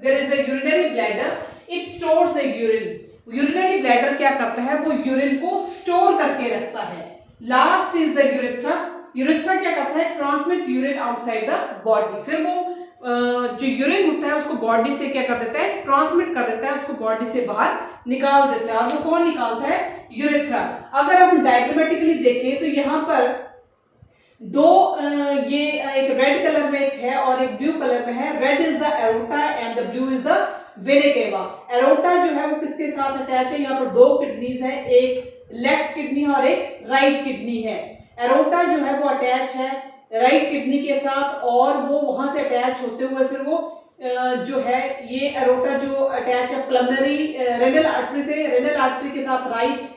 there is a urinary bladder, it stores the urine. Urinary bladder क्या करता है? वो यूरिन को स्टोर करके रखता है। Last is the urethra. Urethra क्या करता है? Transmit urine outside the body. फिर वो जो यूरिन होता है उसको बॉडी से क्या कर देता है? ट्रांसमिट कर देता है, उसको बॉडी से बाहर निकाल देता है। और वो कौन निकालता है? यूरेथ्रा। अगर हम डायग्रामेटिकली देखें तो यहाँ पर दो ये एक रेड कलर में एक है और एक ब्लू कलर में है। Red is the aorta and the blue is the vena cava. Aorta जो है वो किसके साथ अटैच है? यहाँ पर दो किडनीज है, एक लेफ्ट किडनी और एक राइट किडनी है। एरोटा जो है वो अटैच है राइट किडनी के साथ और वो वहां से अटैच होते हुए फिर वो जो है ये एरोटा जो अटैच है पल्मोनरी रेनल आर्टरी से, रेनल आर्टरी के साथ राइट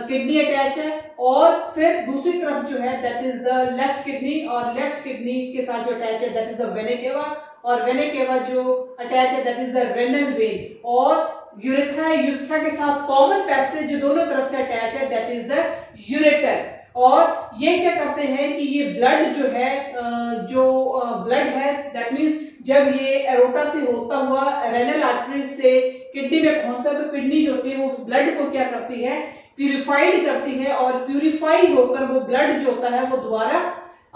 किडनी अटैच है। और फिर दूसरी तरफ जो है that is the left kidney, और लेफ्ट किडनी के साथ जो अटैच है that is the vena cava, और वेना केवा जो अटैच है that is the renal vein. और यूरेथ्रा, यूरेथ्रा के साथ कॉमन पैसेज जो दोनों तरफ से अटैच है दैट इज द यूरेटर। और ये क्या करते हैं कि ये ब्लड जो है जो ब्लड है दैट मींस जब ये एरोटा से होता हुआ रेनल आर्टरी से किडनी में पहुंचता है तो किडनी जो होती है वो उस ब्लड को क्या करती है? प्यूरिफाइड करती है, और प्यूरिफाई होकर वो ब्लड जो होता है वो दोबारा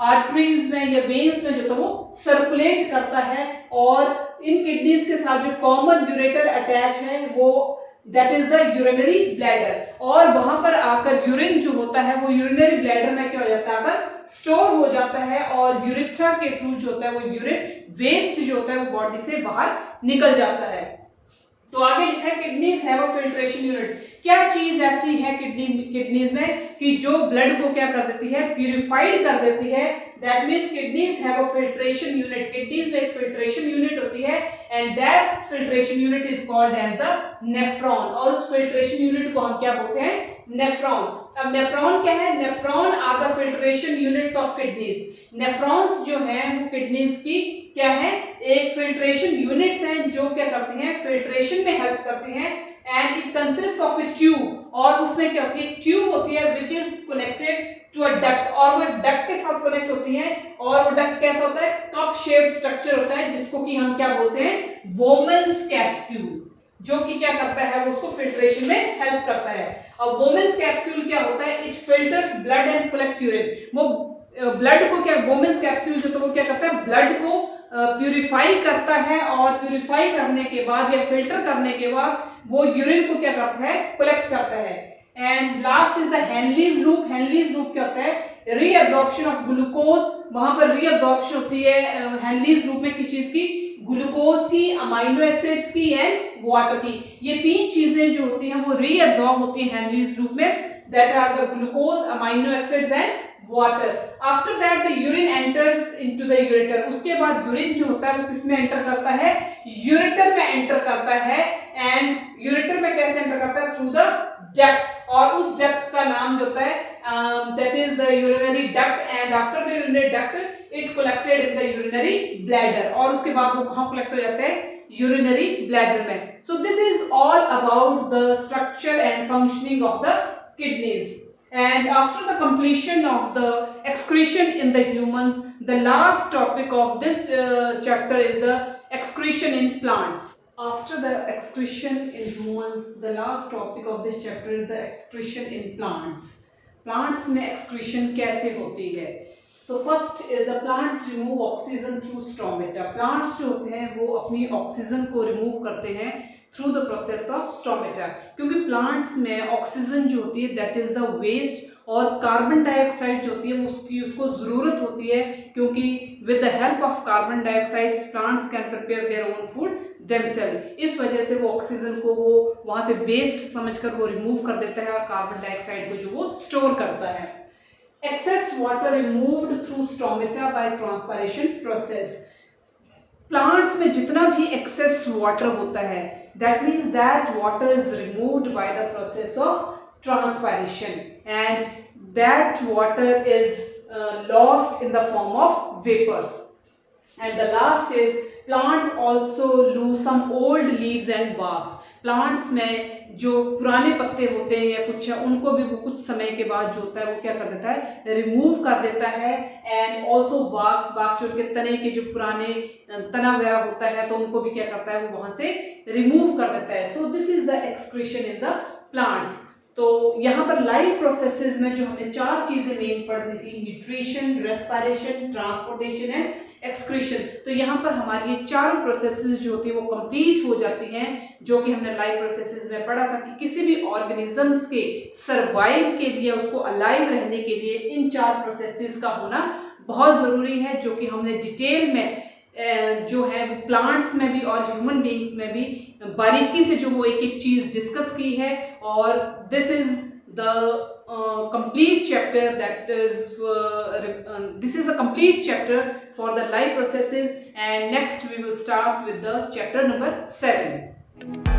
आर्टरीज में या वेन्स में जो होता है वो सर्कुलेट करता है। और इन किडनीज के साथ जो कॉमन यूरेटर अटैच है वो that is the urinary bladder. और वहां पर आकर यूरिन जो होता है वो यूरिनरी ब्लैडर में क्या हो जाता है? आकर स्टोर हो जाता है और यूरेथ्रा के थ्रू जो होता है वो यूरिन वेस्ट जो होता है वो बॉडी से बाहर निकल जाता है। तो आगे लिखा है kidneys have a filtration unit. क्या चीज ऐसी है किडनीज में कि जो ब्लड को क्या कर देती है? प्यूरिफाइड कर देती है। That means kidneys have a filtration unit. Kidneys में एक फिल्ट्रेशन यूनिट होती है and that filtration unit is called as the nephron. और उस फिल्ट्रेशन यूनिट को हम क्या बोलते हैं? नेफ्रॉन। अब नेफ्रॉन क्या है? Nephron are the filtration units of kidneys. Nephrons जो हैं वो किडनीज की क्या है? एक फिल्ट्रेशन यूनिट्स हैं जो क्या करती हैं? फिल्ट्रेशन में हेल्प करती हैं। And it consist of a tube, और उसमें क्या होती है? ट्यूब होती है which is connected to a duct, और वो डक्ट के साथ कनेक्ट होती है। और वो डक्ट कैसा होता है? कप शेप्ड स्ट्रक्चर होता है जिसको कि हम क्या बोलते हैं? वोमेन्स कैप्सूल, जो कि क्या करता है? वो उसको फिल्ट्रेशन में हेल्प करता है। अब वोमेन्स कैप्सूल क्या होता है? It filters blood and collect urine. वो ब्लड को क्या, वोमेन्स कैप्सूल जो तो वो क्या करता है? ब्लड को प्यूरिफाई करता है, और प्यूरिफाई करने के बाद या फिल्टर करने के बाद वो यूरिन को क्या करता है? कलेक्ट करता है। And last is the Henle's loop. Henle's loop क्या होता है? Reabsorption of glucose. वहां पर रीअब्जॉर्प्शन होती है हेनलीज लूप में किस चीज की? ग्लूकोज की, अमाइनो एसिड्स की एंड वाटर की। ये तीन चीजें जो होती हैं वो रीअब्जॉर्ब होती है हेनलीज लूप में। That are the glucose, amino acids and water. After that the urine enters into the ureter. उसके बाद यूरिन जो होता है वो किसमें एंटर करता है? यूरेटर में एंटर करता है। एंड यूरेटर में कैसे एंटर करता है? थ्रू द डक्ट, और उस डक्ट का नाम जो होता है that is the urinary duct. And after the urinary duct it collected in the urinary bladder, और उसके बाद वो कहां कलेक्ट हो जाते हैं? यूरिनरी ब्लैडर में। सो this is all about the structure and functioning of the kidneys. And after the completion of the excretion in the humans, the last topic of this chapter is the excretion in plants. After the excretion in humans, the last topic of this chapter is the excretion in plants. Plants में excretion कैसे होती है। So first is the plants remove oxygen through stomata. Plants जो होते हैं वो अपनी oxygen को रिमूव करते हैं through the process of stomata, क्योंकि प्लांट्स में ऑक्सीजन जो होती है दैट इज द वेस्ट, और कार्बन डाइऑक्साइड जो होती है उसको ज़रूरत होती है, क्योंकि with the help of carbon dioxide plants can prepare their own food themselves. इस वजह से वो ऑक्सीजन को वो वहाँ से वेस्ट समझकर वो रिमूव कर देता है और कार्बन डाइऑक्साइड को जो वो स्टोर करता है। Excess water removed through stomata by transpiration process. Plants में जितना भी एक्सेस वाटर होता है that means that water is removed by the process of transpiration and that water is lost in the form of vapours. And the last is plants also lose some old leaves and barks. Plants में जो पुराने पत्ते होते हैं या कुछ है उनको भी वो कुछ समय के बाद जो होता है वो क्या कर देता है, रिमूव कर देता है। एंड ऑल्सो बार्क्स, बार्क्स जो उनके तने के जो पुराने तना वगैरह होता है तो उनको भी क्या करता है वो वहां से रिमूव कर देता है। So this is the excretion in the plants. तो यहाँ पर लाइफ प्रोसेसेस में जो हमने चार चीजें मेन पढ़नी थी, nutrition, respiration, transportation and excretion, तो यहाँ पर हमारी ये चारों प्रोसेसेस जो होती है वो कंप्लीट हो जाती हैं, जो कि हमने लाइफ प्रोसेसेस में पढ़ा था कि किसी भी ऑर्गेनिजम्स के सर्वाइव के लिए, उसको अलाइव रहने के लिए इन चार प्रोसेसेस का होना बहुत जरूरी है, जो कि हमने डिटेल में जो है प्लांट्स में भी और ह्यूमन बींग्स में भी बारीकी से जो वो एक एक चीज डिस्कस की है। और this is the complete chapter that is this is a complete chapter for the life processes, and next we will start with the chapter number 7.